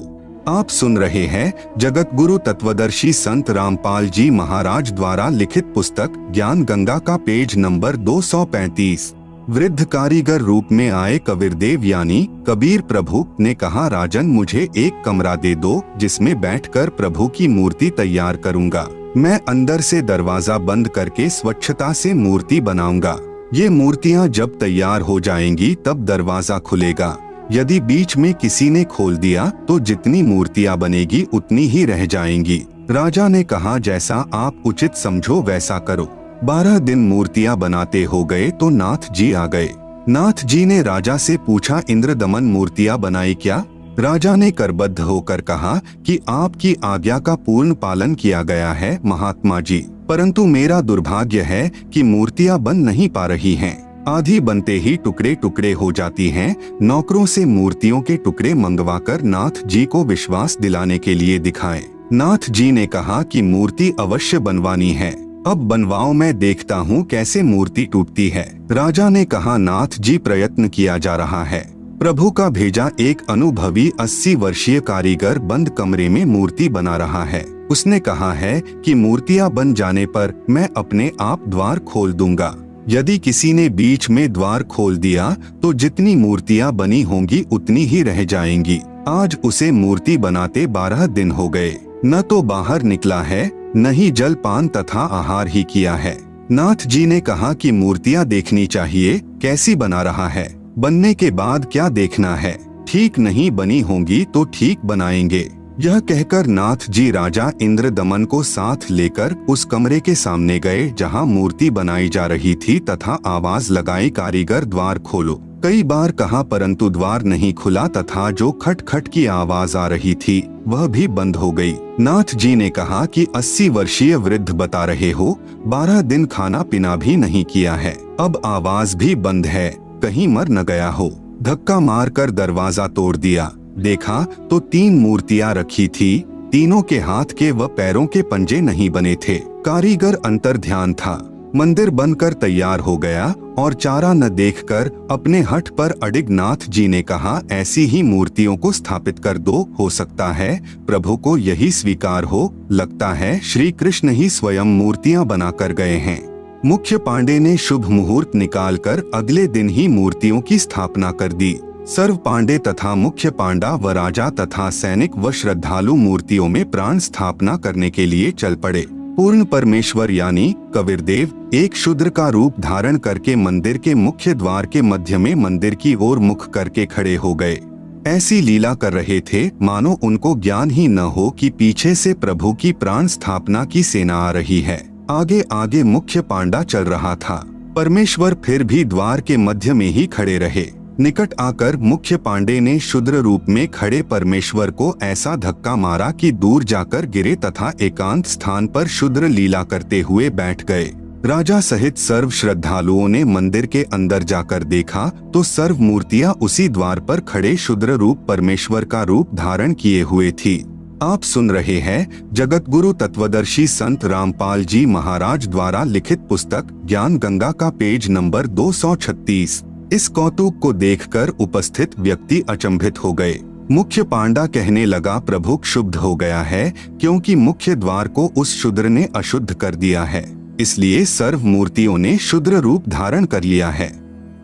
आप सुन रहे हैं जगत गुरु तत्वदर्शी संत रामपाल जी महाराज द्वारा लिखित पुस्तक ज्ञान गंगा का पेज नंबर 235। वृद्ध कारीगर रूप में आए कबीरदेव यानी कबीर प्रभु ने कहा, राजन मुझे एक कमरा दे दो जिसमें बैठकर प्रभु की मूर्ति तैयार करूंगा। मैं अंदर से दरवाजा बंद करके स्वच्छता से मूर्ति बनाऊंगा। ये मूर्तियां जब तैयार हो जाएंगी तब दरवाजा खुलेगा। यदि बीच में किसी ने खोल दिया तो जितनी मूर्तियां बनेगी उतनी ही रह जाएंगी। राजा ने कहा, जैसा आप उचित समझो वैसा करो। 12 दिन मूर्तियां बनाते हो गए तो नाथ जी आ गए। नाथ जी ने राजा से पूछा, इंद्रदमन मूर्तियां बनाई क्या? राजा ने करबद्ध होकर कहा कि आपकी आज्ञा का पूर्ण पालन किया गया है महात्मा जी, परंतु मेरा दुर्भाग्य है कि मूर्तियां बन नहीं पा रही हैं। आधी बनते ही टुकड़े टुकड़े हो जाती हैं। नौकरों से मूर्तियों के टुकड़े मंगवाकर नाथ जी को विश्वास दिलाने के लिए दिखाएं। नाथ जी ने कहा कि मूर्ति अवश्य बनवानी है, अब बनवाओ, मैं देखता हूँ कैसे मूर्ति टूटती है। राजा ने कहा, नाथ जी प्रयत्न किया जा रहा है। प्रभु का भेजा एक अनुभवी 80 वर्षीय कारीगर बंद कमरे में मूर्ति बना रहा है। उसने कहा है कि मूर्तियां बन जाने पर मैं अपने आप द्वार खोल दूंगा। यदि किसी ने बीच में द्वार खोल दिया तो जितनी मूर्तियां बनी होंगी उतनी ही रह जाएंगी। आज उसे मूर्ति बनाते 12 दिन हो गए, न तो बाहर निकला है न ही जल पान तथा आहार ही किया है। नाथ जी ने कहा कि मूर्तियां देखनी चाहिए, कैसी बना रहा है, बनने के बाद क्या देखना है, ठीक नहीं बनी होंगी तो ठीक बनाएंगे। यह कहकर नाथ जी राजा इंद्रदमन को साथ लेकर उस कमरे के सामने गए जहां मूर्ति बनाई जा रही थी तथा आवाज लगाई, कारीगर द्वार खोलो। कई बार कहा परंतु द्वार नहीं खुला तथा जो खट खट की आवाज आ रही थी वह भी बंद हो गई। नाथ जी ने कहा कि 80 वर्षीय वृद्ध बता रहे हो, 12 दिन खाना पीना भी नहीं किया है, अब आवाज भी बंद है, कहीं मर न गया हो। धक्का मारकर दरवाजा तोड़ दिया, देखा तो 3 मूर्तियां रखी थी। तीनों के हाथ के व पैरों के पंजे नहीं बने थे। कारीगर अंतर ध्यान था। मंदिर बनकर तैयार हो गया और चारा न देखकर अपने हठ पर अडिग नाथ जी ने कहा, ऐसी ही मूर्तियों को स्थापित कर दो। हो सकता है प्रभु को यही स्वीकार हो। लगता है श्री कृष्ण ही स्वयं मूर्तियां बनाकर गए हैं। मुख्य पांडे ने शुभ मुहूर्त निकालकर अगले दिन ही मूर्तियों की स्थापना कर दी। सर्व पांडे तथा मुख्य पांडा व राजा तथा सैनिक व श्रद्धालु मूर्तियों में प्राण स्थापना करने के लिए चल पड़े। पूर्ण परमेश्वर यानी कबीरदेव एक शूद्र का रूप धारण करके मंदिर के मुख्य द्वार के मध्य में मंदिर की ओर मुख करके खड़े हो गए। ऐसी लीला कर रहे थे मानो उनको ज्ञान ही न हो कि पीछे से प्रभु की प्राण स्थापना की सेना आ रही है। आगे आगे मुख्य पांडा चल रहा था। परमेश्वर फिर भी द्वार के मध्य में ही खड़े रहे। निकट आकर मुख्य पांडे ने शूद्र रूप में खड़े परमेश्वर को ऐसा धक्का मारा कि दूर जाकर गिरे तथा एकांत स्थान पर शूद्र लीला करते हुए बैठ गए। राजा सहित सर्व श्रद्धालुओं ने मंदिर के अंदर जाकर देखा तो सर्व मूर्तियां उसी द्वार पर खड़े शूद्र रूप परमेश्वर का रूप धारण किए हुए थी। आप सुन रहे हैं जगत गुरु तत्वदर्शी संत रामपाल जी महाराज द्वारा लिखित पुस्तक ज्ञान गंगा का पेज नंबर 236। इस कौतुक को देखकर उपस्थित व्यक्ति अचंभित हो गए। मुख्य पांडा कहने लगा, प्रभु क्षुब्ध हो गया है क्योंकि मुख्य द्वार को उस शूद्र ने अशुद्ध कर दिया है, इसलिए सर्व मूर्तियों ने शूद्र रूप धारण कर लिया है।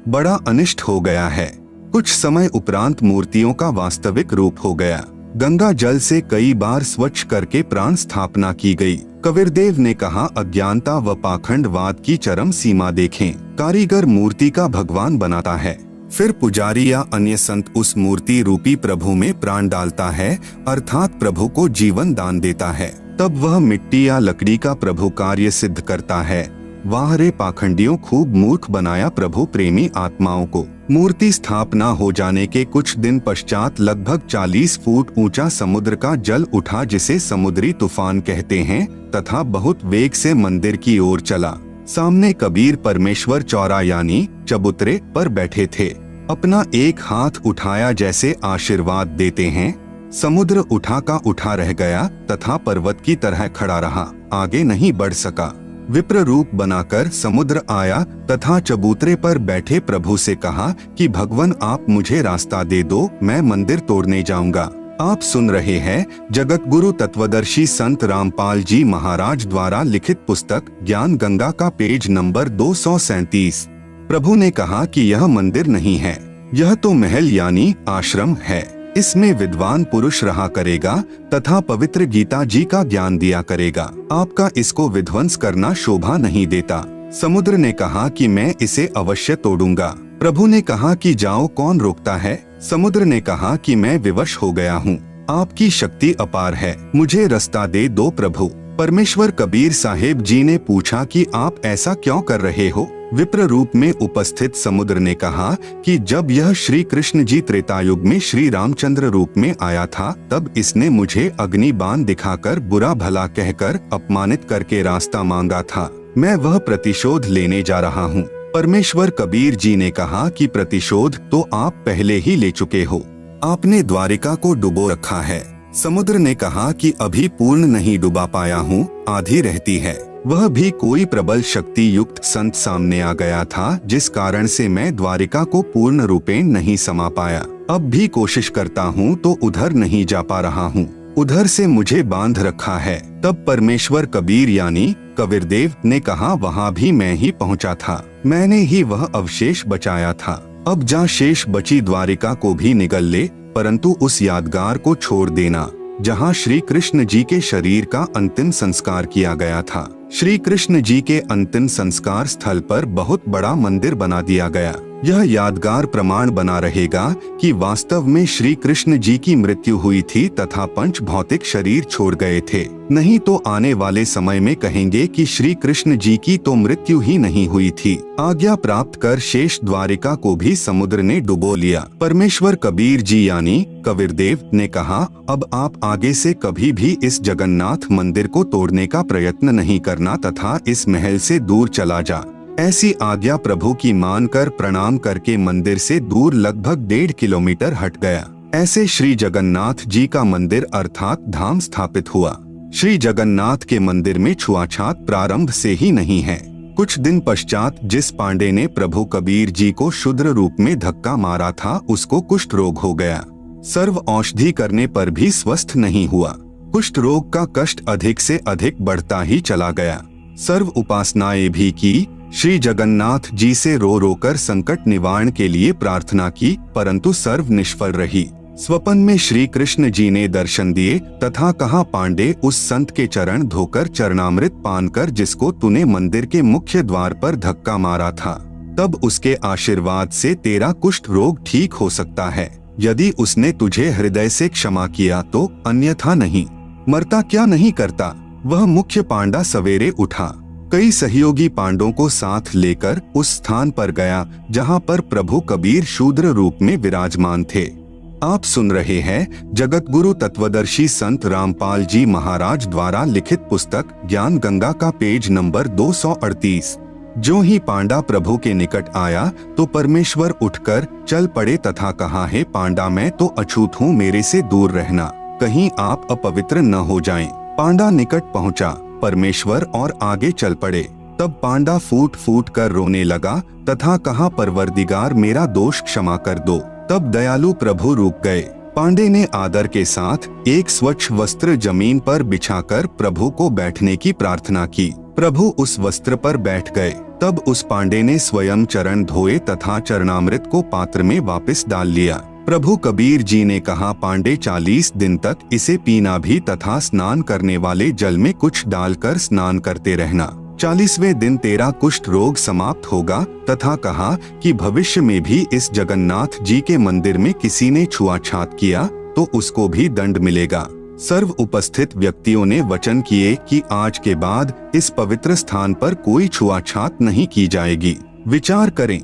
बड़ा अनिष्ट हो गया है। कुछ समय उपरांत मूर्तियों का वास्तविक रूप हो गया। गंगा जल से कई बार स्वच्छ करके प्राण स्थापना की गई। कबीरदेव ने कहा, अज्ञानता व पाखंडवाद की चरम सीमा देखें। कारीगर मूर्ति का भगवान बनाता है, फिर पुजारी या अन्य संत उस मूर्ति रूपी प्रभु में प्राण डालता है, अर्थात प्रभु को जीवन दान देता है। तब वह मिट्टी या लकड़ी का प्रभु कार्य सिद्ध करता है। वाह रे पाखंडियों, खूब मूर्ख बनाया प्रभु प्रेमी आत्माओं को। मूर्ति स्थापना हो जाने के कुछ दिन पश्चात लगभग 40 फुट ऊंचा समुद्र का जल उठा, जिसे समुद्री तूफान कहते हैं, तथा बहुत वेग से मंदिर की ओर चला। सामने कबीर परमेश्वर चौरा यानी चबूतरे पर बैठे थे। अपना एक हाथ उठाया जैसे आशीर्वाद देते हैं। समुद्र उठा का उठा रह गया तथा पर्वत की तरह खड़ा रहा, आगे नहीं बढ़ सका। विप्र रूप बनाकर समुद्र आया तथा चबूतरे पर बैठे प्रभु से कहा कि भगवान, आप मुझे रास्ता दे दो, मैं मंदिर तोड़ने जाऊंगा। आप सुन रहे हैं जगत गुरु तत्वदर्शी संत रामपाल जी महाराज द्वारा लिखित पुस्तक ज्ञान गंगा का पेज नंबर 237। प्रभु ने कहा कि यह मंदिर नहीं है, यह तो महल यानी आश्रम है। इसमें विद्वान पुरुष रहा करेगा तथा पवित्र गीता जी का ज्ञान दिया करेगा। आपका इसको विध्वंस करना शोभा नहीं देता। समुद्र ने कहा कि मैं इसे अवश्य तोड़ूंगा। प्रभु ने कहा कि जाओ, कौन रोकता है। समुद्र ने कहा कि मैं विवश हो गया हूँ, आपकी शक्ति अपार है, मुझे रास्ता दे दो प्रभु। परमेश्वर कबीर साहेब जी ने पूछा कि आप ऐसा क्यों कर रहे हो। विप्र रूप में उपस्थित समुद्र ने कहा कि जब यह श्री कृष्ण जी त्रेतायुग में श्री रामचंद्र रूप में आया था, तब इसने मुझे अग्नि बाण दिखाकर बुरा भला कहकर अपमानित करके रास्ता मांगा था। मैं वह प्रतिशोध लेने जा रहा हूँ। परमेश्वर कबीर जी ने कहा कि प्रतिशोध तो आप पहले ही ले चुके हो, आपने द्वारिका को डुबो रखा है। समुद्र ने कहा कि अभी पूर्ण नहीं डुबा पाया हूँ, आधी रहती है। वह भी कोई प्रबल शक्ति युक्त संत सामने आ गया था, जिस कारण से मैं द्वारिका को पूर्ण रूपेण नहीं समा पाया। अब भी कोशिश करता हूँ तो उधर नहीं जा पा रहा हूँ, उधर से मुझे बांध रखा है। तब परमेश्वर कबीर यानी कबीरदेव ने कहा, वहाँ भी मैं ही पहुँचा था, मैंने ही वह अवशेष बचाया था। अब जा शेष बची द्वारिका को भी निगल ले, परंतु उस यादगार को छोड़ देना जहाँ श्री कृष्ण जी के शरीर का अंतिम संस्कार किया गया था। श्री कृष्ण जी के अंतिम संस्कार स्थल पर बहुत बड़ा मंदिर बना दिया गया। यह यादगार प्रमाण बना रहेगा कि वास्तव में श्री कृष्ण जी की मृत्यु हुई थी तथा पंच भौतिक शरीर छोड़ गए थे। नहीं तो आने वाले समय में कहेंगे कि श्री कृष्ण जी की तो मृत्यु ही नहीं हुई थी। आज्ञा प्राप्त कर शेष द्वारिका को भी समुद्र ने डुबो लिया। परमेश्वर कबीर जी यानी कबीरदेव ने कहा, अब आप आगे से कभी भी इस जगन्नाथ मंदिर को तोड़ने का प्रयत्न नहीं करना तथा इस महल से दूर चला जा। ऐसी आज्ञा प्रभु की मानकर प्रणाम करके मंदिर से दूर लगभग 1.5 किलोमीटर हट गया। ऐसे श्री जगन्नाथ जी का मंदिर अर्थात धाम स्थापित हुआ। श्री जगन्नाथ के मंदिर में छुआछात प्रारंभ से ही नहीं है। कुछ दिन पश्चात जिस पांडे ने प्रभु कबीर जी को शूद्र रूप में धक्का मारा था, उसको कुष्ठ रोग हो गया। सर्व औषधि करने पर भी स्वस्थ नहीं हुआ। कुष्ठ रोग का कष्ट अधिक से अधिक बढ़ता ही चला गया। सर्व उपासनाएं भी की, श्री जगन्नाथ जी से रो रो कर संकट निवारण के लिए प्रार्थना की, परंतु सर्व निष्फल रही। स्वप्न में श्री कृष्ण जी ने दर्शन दिए तथा कहा, पांडे, उस संत के चरण धोकर चरणामृत पान कर जिसको तूने मंदिर के मुख्य द्वार पर धक्का मारा था, तब उसके आशीर्वाद से तेरा कुष्ठ रोग ठीक हो सकता है। यदि उसने तुझे हृदय से क्षमा किया तो, अन्यथा नहीं। मरता क्या नहीं करता। वह मुख्य पांडा सवेरे उठा, कई सहयोगी पांडों को साथ लेकर उस स्थान पर गया जहां पर प्रभु कबीर शूद्र रूप में विराजमान थे। आप सुन रहे हैं जगत गुरु तत्वदर्शी संत रामपाल जी महाराज द्वारा लिखित पुस्तक ज्ञान गंगा का पेज नंबर 238। जो ही पांडा प्रभु के निकट आया तो परमेश्वर उठकर चल पड़े तथा कहा, हे पांडा, मैं तो अछूत हूँ, मेरे से दूर रहना, कहीं आप अपवित्र न हो जाएं। पांडा निकट पहुँचा परमेश्वर और आगे चल पड़े। तब पांडा फूट फूट कर रोने लगा तथा कहा, परवरदिगार, मेरा दोष क्षमा कर दो। तब दयालु प्रभु रुक गए। पांडे ने आदर के साथ एक स्वच्छ वस्त्र जमीन पर बिछाकर प्रभु को बैठने की प्रार्थना की। प्रभु उस वस्त्र पर बैठ गए। तब उस पांडे ने स्वयं चरण धोए तथा चरणामृत को पात्र में वापस डाल लिया। प्रभु कबीर जी ने कहा, पांडे 40 दिन तक इसे पीना भी तथा स्नान करने वाले जल में कुछ डालकर स्नान करते रहना। 40वें दिन तेरा कुष्ठ रोग समाप्त होगा। तथा कहा कि भविष्य में भी इस जगन्नाथ जी के मंदिर में किसी ने छुआछात किया तो उसको भी दंड मिलेगा। सर्व उपस्थित व्यक्तियों ने वचन किए कि आज के बाद इस पवित्र स्थान पर कोई छुआछात नहीं की जाएगी। विचार करें,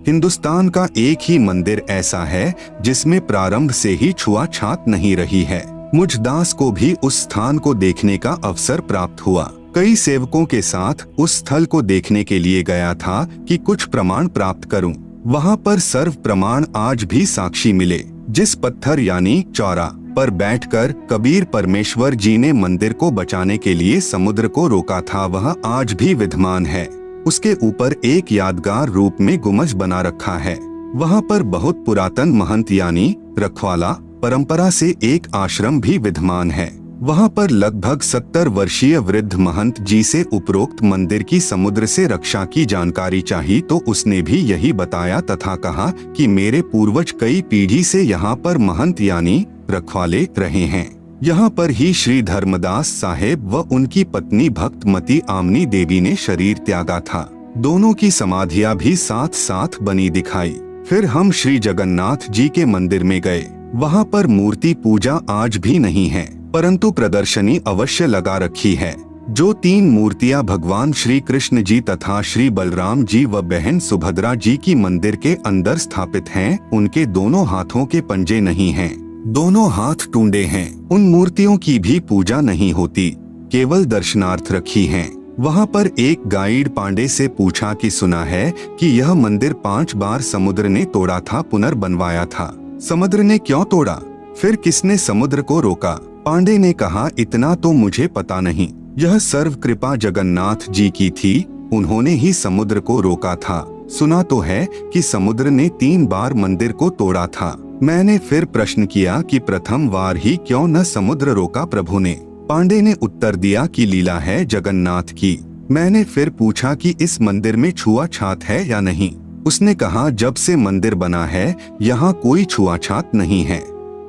हिंदुस्तान का एक ही मंदिर ऐसा है जिसमें प्रारंभ से ही छुआछात नहीं रही है। मुझ दास को भी उस स्थान को देखने का अवसर प्राप्त हुआ। कई सेवकों के साथ उस स्थल को देखने के लिए गया था कि कुछ प्रमाण प्राप्त करूं। वहां पर सर्व प्रमाण आज भी साक्षी मिले। जिस पत्थर यानी चौरा पर बैठकर कबीर परमेश्वर जी ने मंदिर को बचाने के लिए समुद्र को रोका था, वह आज भी विद्यमान है। उसके ऊपर एक यादगार रूप में गुंबज बना रखा है। वहां पर बहुत पुरातन महंत यानी रखवाला परंपरा से एक आश्रम भी विद्यमान है। वहां पर लगभग 70 वर्षीय वृद्ध महंत जी से उपरोक्त मंदिर की समुद्र से रक्षा की जानकारी चाहिए तो उसने भी यही बताया तथा कहा कि मेरे पूर्वज कई पीढ़ी से यहाँ पर महंत यानी रखवाले रहे हैं। यहाँ पर ही श्री धर्मदास साहेब व उनकी पत्नी भक्तमती आमनी देवी ने शरीर त्यागा था। दोनों की समाधियां भी साथ साथ बनी दिखाई। फिर हम श्री जगन्नाथ जी के मंदिर में गए। वहाँ पर मूर्ति पूजा आज भी नहीं है, परंतु प्रदर्शनी अवश्य लगा रखी है। जो 3 मूर्तियां भगवान श्री कृष्ण जी तथा श्री बलराम जी व बहन सुभद्रा जी की मंदिर के अंदर स्थापित हैं, उनके दोनों हाथों के पंजे नहीं हैं, दोनों हाथ टूंडे हैं। उन मूर्तियों की भी पूजा नहीं होती, केवल दर्शनार्थ रखी हैं। वहाँ पर एक गाइड पांडे से पूछा कि सुना है कि यह मंदिर 5 बार समुद्र ने तोड़ा था, पुनर्बनवाया था। समुद्र ने क्यों तोड़ा? फिर किसने समुद्र को रोका? पांडे ने कहा, इतना तो मुझे पता नहीं। यह सर्व कृपा जगन्नाथ जी की थी, उन्होंने ही समुद्र को रोका था। सुना तो है कि समुद्र ने 3 बार मंदिर को तोड़ा था। मैंने फिर प्रश्न किया कि प्रथम बार ही क्यों न समुद्र रोका प्रभु ने? पांडे ने उत्तर दिया कि लीला है जगन्नाथ की। मैंने फिर पूछा कि इस मंदिर में छुआछात है या नहीं? उसने कहा, जब से मंदिर बना है यहाँ कोई छुआछात नहीं है।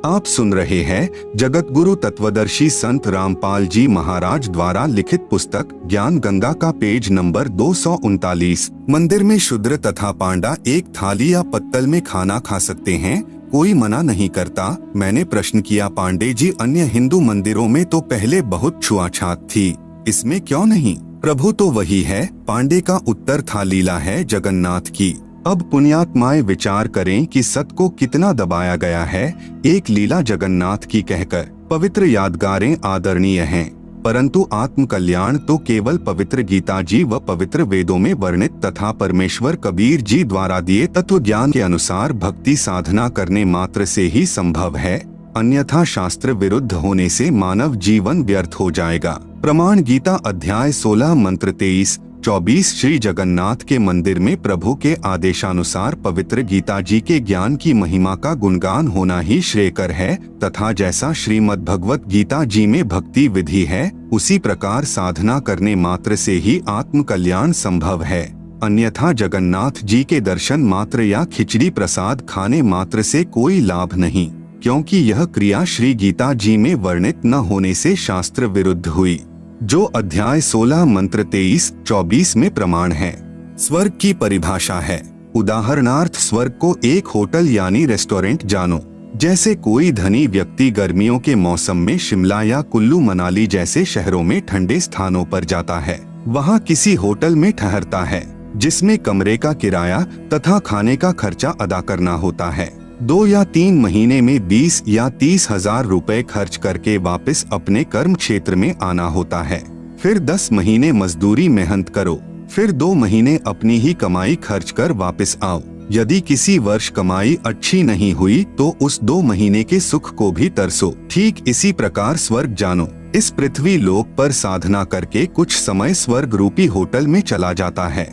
आप सुन रहे हैं जगत गुरु तत्वदर्शी संत रामपाल जी महाराज द्वारा लिखित पुस्तक ज्ञान गंगा का पेज नंबर 239। मंदिर में शूद्र तथा पांडा एक थाली या पत्तल में खाना खा सकते हैं, कोई मना नहीं करता। मैंने प्रश्न किया, पांडे जी अन्य हिंदू मंदिरों में तो पहले बहुत छुआछात थी, इसमें क्यों नहीं? प्रभु तो वही है। पांडे का उत्तर था, लीला है जगन्नाथ की। अब पुण्यात्माएं विचार करें कि सत को कितना दबाया गया है एक लीला जगन्नाथ की कहकर। पवित्र यादगारें आदरणीय हैं, परंतु आत्म कल्याण तो केवल पवित्र गीता जी व पवित्र वेदों में वर्णित तथा परमेश्वर कबीर जी द्वारा दिए तत्व ज्ञान के अनुसार भक्ति साधना करने मात्र से ही संभव है, अन्यथा शास्त्र विरुद्ध होने से मानव जीवन व्यर्थ हो जाएगा। प्रमाण गीता अध्याय 16 मंत्र 23-24। श्री जगन्नाथ के मंदिर में प्रभु के आदेशानुसार पवित्र गीता जी के ज्ञान की महिमा का गुणगान होना ही श्रेयकर है, तथा जैसा श्रीमद् भगवत गीता जी में भक्ति विधि है, उसी प्रकार साधना करने मात्र से ही आत्म कल्याण संभव है, अन्यथा जगन्नाथ जी के दर्शन मात्र या खिचड़ी प्रसाद खाने मात्र से कोई लाभ नहीं, क्योंकि यह क्रिया श्री गीता जी में वर्णित न होने से शास्त्र विरुद्ध हुई, जो अध्याय 16 मंत्र 23-24 में प्रमाण है। स्वर्ग की परिभाषा है। उदाहरणार्थ स्वर्ग को एक होटल यानी रेस्टोरेंट जानो। जैसे कोई धनी व्यक्ति गर्मियों के मौसम में शिमला या कुल्लू मनाली जैसे शहरों में ठंडे स्थानों पर जाता है, वहाँ किसी होटल में ठहरता है जिसमें कमरे का किराया तथा खाने का खर्चा अदा करना होता है। 2 या 3 महीने में 20 या 30 हजार रुपए खर्च करके वापस अपने कर्म क्षेत्र में आना होता है। फिर 10 महीने मजदूरी मेहनत करो, फिर 2 महीने अपनी ही कमाई खर्च कर वापस आओ। यदि किसी वर्ष कमाई अच्छी नहीं हुई तो उस 2 महीने के सुख को भी तरसो। ठीक इसी प्रकार स्वर्ग जानो। इस पृथ्वी लोक पर साधना करके कुछ समय स्वर्ग रूपी होटल में चला जाता है,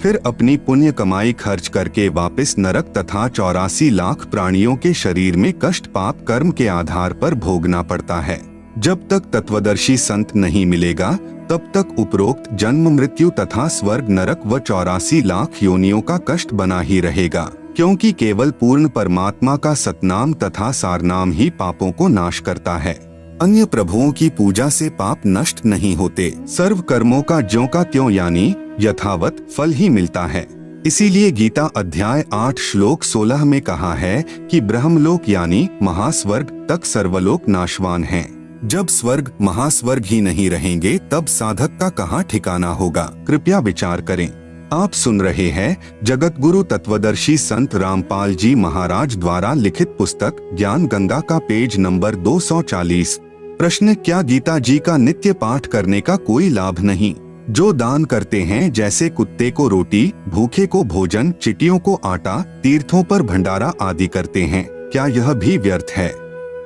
फिर अपनी पुण्य कमाई खर्च करके वापस नरक तथा 84 लाख प्राणियों के शरीर में कष्ट पाप कर्म के आधार पर भोगना पड़ता है। जब तक तत्वदर्शी संत नहीं मिलेगा तब तक उपरोक्त जन्म मृत्यु तथा स्वर्ग नरक व 84 लाख योनियों का कष्ट बना ही रहेगा, क्योंकि केवल पूर्ण परमात्मा का सतनाम तथा सारनाम ही पापों को नाश करता है। अन्य प्रभुओं की पूजा से पाप नष्ट नहीं होते। सर्व कर्मों का ज्यों का त्यों यानी यथावत फल ही मिलता है। इसीलिए गीता अध्याय 8 श्लोक 16 में कहा है कि ब्रह्मलोक यानी महास्वर्ग तक सर्वलोक नाशवान हैं। जब स्वर्ग महास्वर्ग ही नहीं रहेंगे तब साधक का कहाँ ठिकाना होगा? कृपया विचार करें। आप सुन रहे हैं जगत गुरु तत्वदर्शी संत रामपाल जी महाराज द्वारा लिखित पुस्तक ज्ञान गंगा का पेज नंबर 240। प्रश्न: क्या गीता जी का नित्य पाठ करने का कोई लाभ नहीं? जो दान करते हैं, जैसे कुत्ते को रोटी, भूखे को भोजन, चिटियों को आटा, तीर्थों पर भंडारा आदि करते हैं, क्या यह भी व्यर्थ है?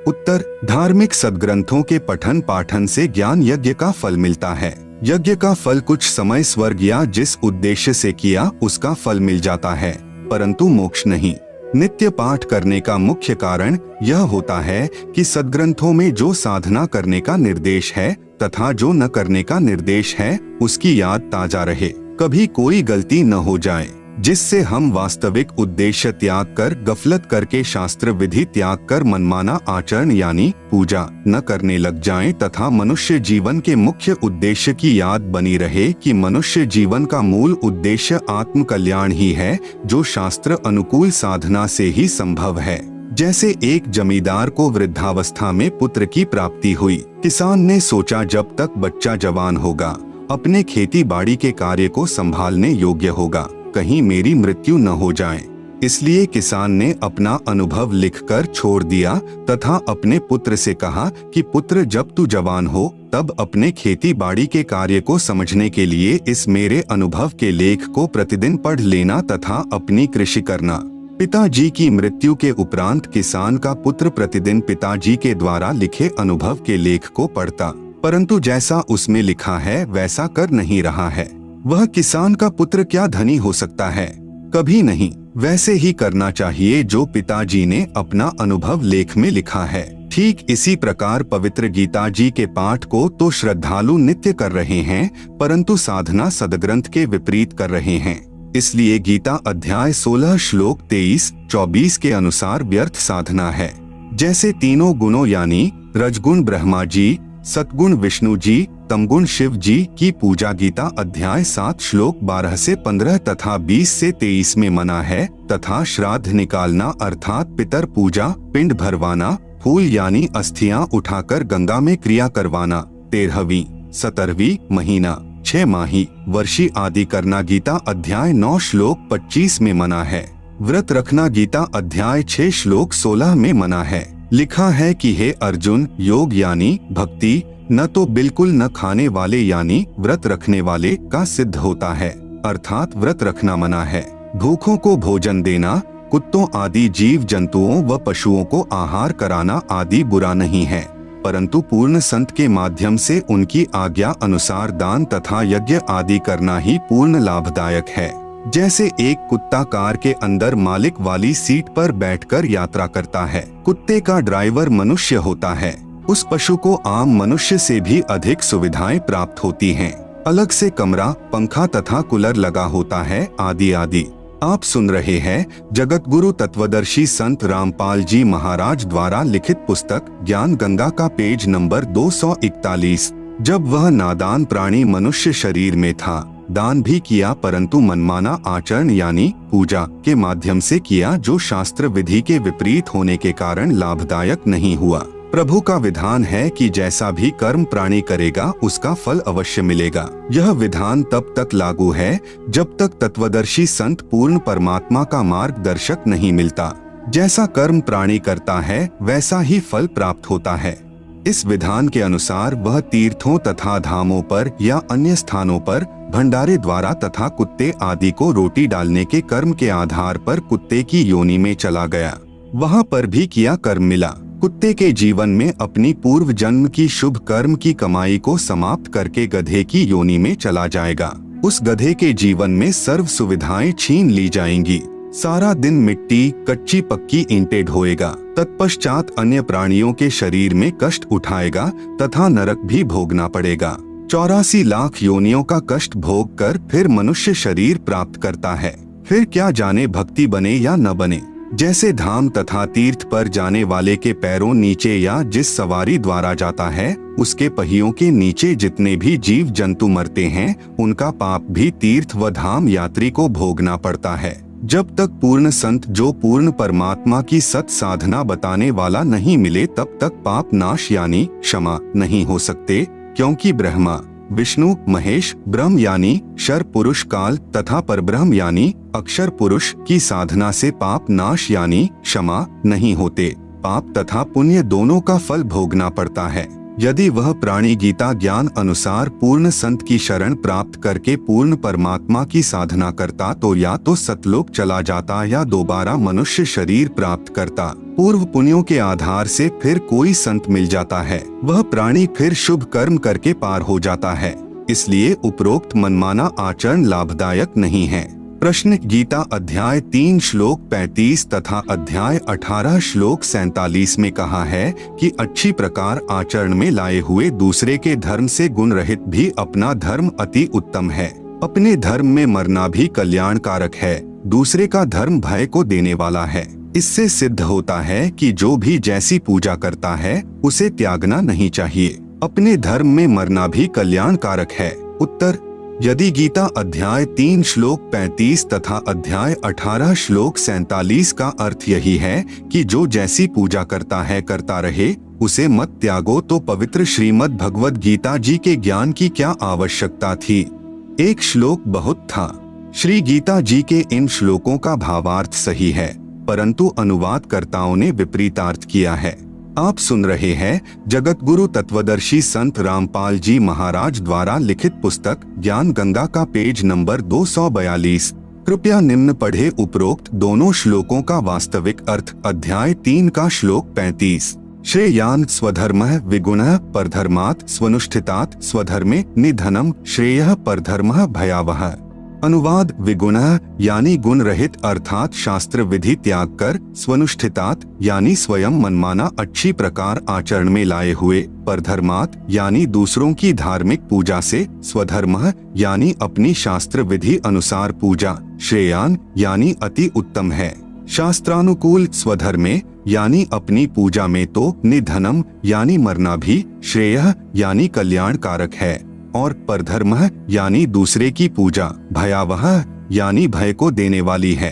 उत्तर: धार्मिक सद्ग्रंथों के पठन पाठन से ज्ञान यज्ञ का फल मिलता है। यज्ञ का फल कुछ समय स्वर्ग या जिस उद्देश्य से किया उसका फल मिल जाता है, परंतु मोक्ष नहीं। नित्य पाठ करने का मुख्य कारण यह होता है कि सद्ग्रंथों में जो साधना करने का निर्देश है तथा जो न करने का निर्देश है उसकी याद ताजा रहे, कभी कोई गलती न हो जाए, जिससे हम वास्तविक उद्देश्य त्याग कर गफलत करके शास्त्र विधि त्याग कर मनमाना आचरण यानी पूजा न करने लग जाएं तथा मनुष्य जीवन के मुख्य उद्देश्य की याद बनी रहे कि मनुष्य जीवन का मूल उद्देश्य आत्म कल्याण ही है, जो शास्त्र अनुकूल साधना से ही संभव है। जैसे एक जमींदार को वृद्धावस्था में पुत्र की प्राप्ति हुई। किसान ने सोचा जब तक बच्चा जवान होगा, अपने खेती बाड़ी के कार्य को संभालने योग्य होगा, कहीं मेरी मृत्यु न हो जाए। इसलिए किसान ने अपना अनुभव लिखकर छोड़ दिया तथा अपने पुत्र से कहा कि पुत्र, जब तू जवान हो तब अपने खेती बाड़ी के कार्य को समझने के लिए इस मेरे अनुभव के लेख को प्रतिदिन पढ़ लेना तथा अपनी कृषि करना। पिताजी की मृत्यु के उपरांत किसान का पुत्र प्रतिदिन पिताजी के द्वारा लिखे अनुभव के लेख को पढ़ता, परंतु जैसा उसमें लिखा है वैसा कर नहीं रहा है। वह किसान का पुत्र क्या धनी हो सकता है? कभी नहीं। वैसे ही करना चाहिए जो पिताजी ने अपना अनुभव लेख में लिखा है। ठीक इसी प्रकार पवित्र गीता जी के पाठ को तो श्रद्धालु नित्य कर रहे हैं, परंतु साधना सदग्रंथ के विपरीत कर रहे हैं। इसलिए गीता अध्याय 16 श्लोक 23-24 के अनुसार व्यर्थ साधना है। जैसे तीनों गुणों यानी रजगुण ब्रह्मा जी, सतगुण विष्णु जी, तमगुण शिव जी की पूजा गीता अध्याय 7 श्लोक 12 से 15 तथा 20 से 23 में मना है, तथा श्राद्ध निकालना अर्थात पितर पूजा, पिंड भरवाना, फूल यानी अस्थियां उठाकर गंगा में क्रिया करवाना, 13वीं 17वीं महीना 6 माही वर्षी आदि करना गीता अध्याय 9 श्लोक 25 में मना है। व्रत रखना गीता अध्याय 6 श्लोक 16 में मना है। लिखा है कि हे अर्जुन, योग यानी भक्ति न तो बिल्कुल न खाने वाले यानी व्रत रखने वाले का सिद्ध होता है, अर्थात व्रत रखना मना है। भूखों को भोजन देना, कुत्तों आदि जीव जंतुओं व पशुओं को आहार कराना आदि बुरा नहीं है, परंतु पूर्ण संत के माध्यम से उनकी आज्ञा अनुसार दान तथा यज्ञ आदि करना ही पूर्ण लाभदायक है। जैसे एक कुत्ता कार के अंदर मालिक वाली सीट पर बैठकर यात्रा करता है, कुत्ते का ड्राइवर मनुष्य होता है, उस पशु को आम मनुष्य से भी अधिक सुविधाएं प्राप्त होती हैं। अलग से कमरा, पंखा तथा कूलर लगा होता है आदि आदि। आप सुन रहे हैं जगत गुरु तत्वदर्शी संत रामपाल जी महाराज द्वारा लिखित पुस्तक ज्ञान गंगा का पेज नंबर 241। जब वह नादान प्राणी मनुष्य शरीर में था, दान भी किया, परंतु मनमाना आचरण यानी पूजा के माध्यम से किया, जो शास्त्र विधि के विपरीत होने के कारण लाभदायक नहीं हुआ। प्रभु का विधान है कि जैसा भी कर्म प्राणी करेगा उसका फल अवश्य मिलेगा। यह विधान तब तक लागू है जब तक तत्वदर्शी संत पूर्ण परमात्मा का मार्गदर्शक नहीं मिलता। जैसा कर्म प्राणी करता है वैसा ही फल प्राप्त होता है। इस विधान के अनुसार वह तीर्थों तथा धामों पर या अन्य स्थानों पर भंडारे द्वारा तथा कुत्ते आदि को रोटी डालने के कर्म के आधार पर कुत्ते की योनि में चला गया। वहाँ पर भी किया कर्म मिला। कुत्ते के जीवन में अपनी पूर्व जन्म की शुभ कर्म की कमाई को समाप्त करके गधे की योनि में चला जाएगा। उस गधे के जीवन में सर्व सुविधाएं छीन ली जाएंगी। सारा दिन मिट्टी, कच्ची पक्की ईंटें ढोएगा, तत्पश्चात अन्य प्राणियों के शरीर में कष्ट उठाएगा तथा नरक भी भोगना पड़ेगा। 84 लाख योनियों का कष्ट भोग कर फिर मनुष्य शरीर प्राप्त करता है। फिर क्या जाने भक्ति बने या न बने। जैसे धाम तथा तीर्थ पर जाने वाले के पैरों नीचे या जिस सवारी द्वारा जाता है उसके पहियों के नीचे जितने भी जीव जंतु मरते हैं उनका पाप भी तीर्थ व धाम यात्री को भोगना पड़ता है। जब तक पूर्ण संत जो पूर्ण परमात्मा की सत साधना बताने वाला नहीं मिले तब तक पाप नाश यानी क्षमा नहीं हो सकते, क्योंकि ब्रह्मा, विष्णु, महेश, ब्रह्म यानी क्षर पुरुष काल तथा परब्रह्म यानी अक्षर पुरुष की साधना से पाप नाश यानी क्षमा नहीं होते। पाप तथा पुण्य दोनों का फल भोगना पड़ता है। यदि वह प्राणी गीता ज्ञान अनुसार पूर्ण संत की शरण प्राप्त करके पूर्ण परमात्मा की साधना करता तो या तो सतलोक चला जाता या दोबारा मनुष्य शरीर प्राप्त करता। पूर्व पुण्यों के आधार से फिर कोई संत मिल जाता है, वह प्राणी फिर शुभ कर्म करके पार हो जाता है। इसलिए उपरोक्त मनमाना आचरण लाभदायक नहीं है। प्रश्न: गीता अध्याय 3 श्लोक 35 तथा अध्याय 18 श्लोक 47 में कहा है कि अच्छी प्रकार आचरण में लाए हुए दूसरे के धर्म से गुण रहित भी अपना धर्म अति उत्तम है। अपने धर्म में मरना भी कल्याणकारक है, दूसरे का धर्म भय को देने वाला है। इससे सिद्ध होता है कि जो भी जैसी पूजा करता है उसे त्यागना नहीं चाहिए। अपने धर्म में मरना भी कल्याणकारक है। उत्तर: यदि गीता अध्याय 3 श्लोक 35 तथा अध्याय 18 श्लोक 47 का अर्थ यही है कि जो जैसी पूजा करता है करता रहे, उसे मत त्यागो, तो पवित्र श्रीमद् भगवद गीता जी के ज्ञान की क्या आवश्यकता थी। एक श्लोक बहुत था। श्री गीता जी के इन श्लोकों का भावार्थ सही है, परंतु अनुवादकर्ताओं ने विपरीतार्थ किया है। आप सुन रहे हैं जगत गुरु तत्वदर्शी संत रामपाल जी महाराज द्वारा लिखित पुस्तक ज्ञान गंगा का पेज नंबर 242। कृपया निम्न पढ़े उपरोक्त दोनों श्लोकों का वास्तविक अर्थ। अध्याय 3 का श्लोक 35। श्रेयान स्वधर्मः विगुणः परधर्मात् स्वनुष्ठितात् स्वधर्मे निधनम श्रेयः परधर्मः भयावह। अनुवाद: विगुणः यानी गुण रहित अर्थात शास्त्र विधि त्याग कर, स्वनुष्ठितात यानी स्वयं मनमाना अच्छी प्रकार आचरण में लाए हुए, परधर्मात् यानी दूसरों की धार्मिक पूजा से, स्वधर्मः यानी अपनी शास्त्र विधि अनुसार पूजा, श्रेयान यानी अति उत्तम है, शास्त्रानुकूल, स्वधर्मे यानी अपनी पूजा में तो, निधनम यानी मरना भी, श्रेयः यानी कल्याणकारक है, और परधर्मः यानी दूसरे की पूजा, भयावह यानी भय को देने वाली है।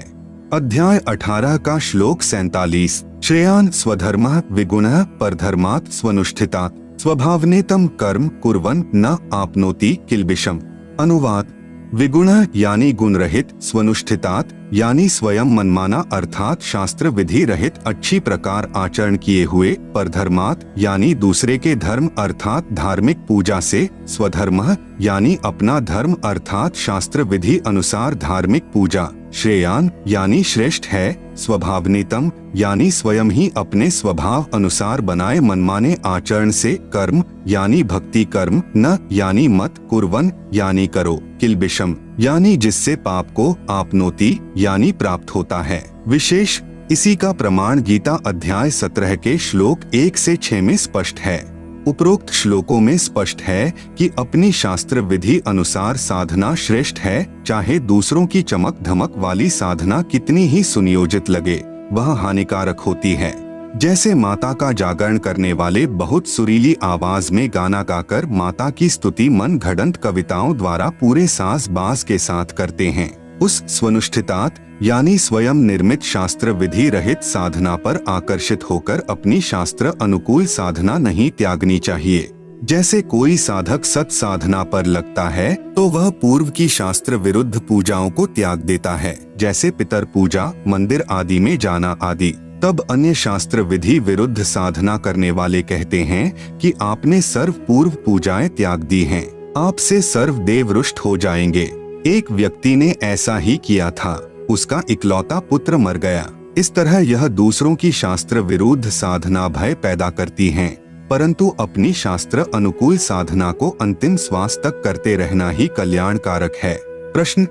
अध्याय 18 का श्लोक 47। श्रेयान स्वधर्मः विगुणः परधर्मात् स्वनुष्ठितात् स्वभावनेतम कर्म कुर्वन् न आपनोति किल्बिषम्। अनुवाद: विगुणः यानी गुण रहित, स्वनुष्ठितात् यानी स्वयं मनमाना अर्थात शास्त्र विधि रहित अच्छी प्रकार आचरण किए हुए, परधर्मात् यानी दूसरे के धर्म अर्थात धार्मिक पूजा से, स्वधर्मः यानी अपना धर्म अर्थात शास्त्र विधि अनुसार धार्मिक पूजा, श्रेयान यानी श्रेष्ठ है, स्वभावनीतम यानी स्वयं ही अपने स्वभाव अनुसार बनाए मनमाने आचरण से, कर्म यानी भक्ति कर्म, न यानी मत, कुर्वन यानी करो, किल्बिषम यानी जिससे पाप को, आपनोति यानी प्राप्त होता है। विशेष इसी का प्रमाण गीता अध्याय 17 के श्लोक 1 से 6 में स्पष्ट है। उपरोक्त श्लोकों में स्पष्ट है कि अपनी शास्त्र विधि अनुसार साधना श्रेष्ठ है, चाहे दूसरों की चमक धमक वाली साधना कितनी ही सुनियोजित लगे, वह हानिकारक होती है। जैसे माता का जागरण करने वाले बहुत सुरीली आवाज में गाना गाकर माता की स्तुति मन घड़ंत कविताओं द्वारा पूरे साज बाज के साथ करते हैं, उस स्वनुष्ठितात यानी स्वयं निर्मित शास्त्र विधि रहित साधना पर आकर्षित होकर अपनी शास्त्र अनुकूल साधना नहीं त्यागनी चाहिए। जैसे कोई साधक सत साधना पर लगता है तो वह पूर्व की शास्त्र विरुद्ध पूजाओं को त्याग देता है, जैसे पितर पूजा, मंदिर आदि में जाना आदि। तब अन्य शास्त्र विधि विरुद्ध साधना करने वाले कहते हैं कि आपने सर्व पूर्व पूजाएं त्याग दी हैं, आपसे सर्व देव रुष्ट हो जाएंगे। एक व्यक्ति ने ऐसा ही किया था, उसका इकलौता पुत्र मर गया। इस तरह यह दूसरों की शास्त्र विरुद्ध साधना भय पैदा करती हैं। परंतु अपनी शास्त्र अनुकूल साधना को अंतिम श्वास तक करते रहना ही कल्याणकारक है। प्रश्न,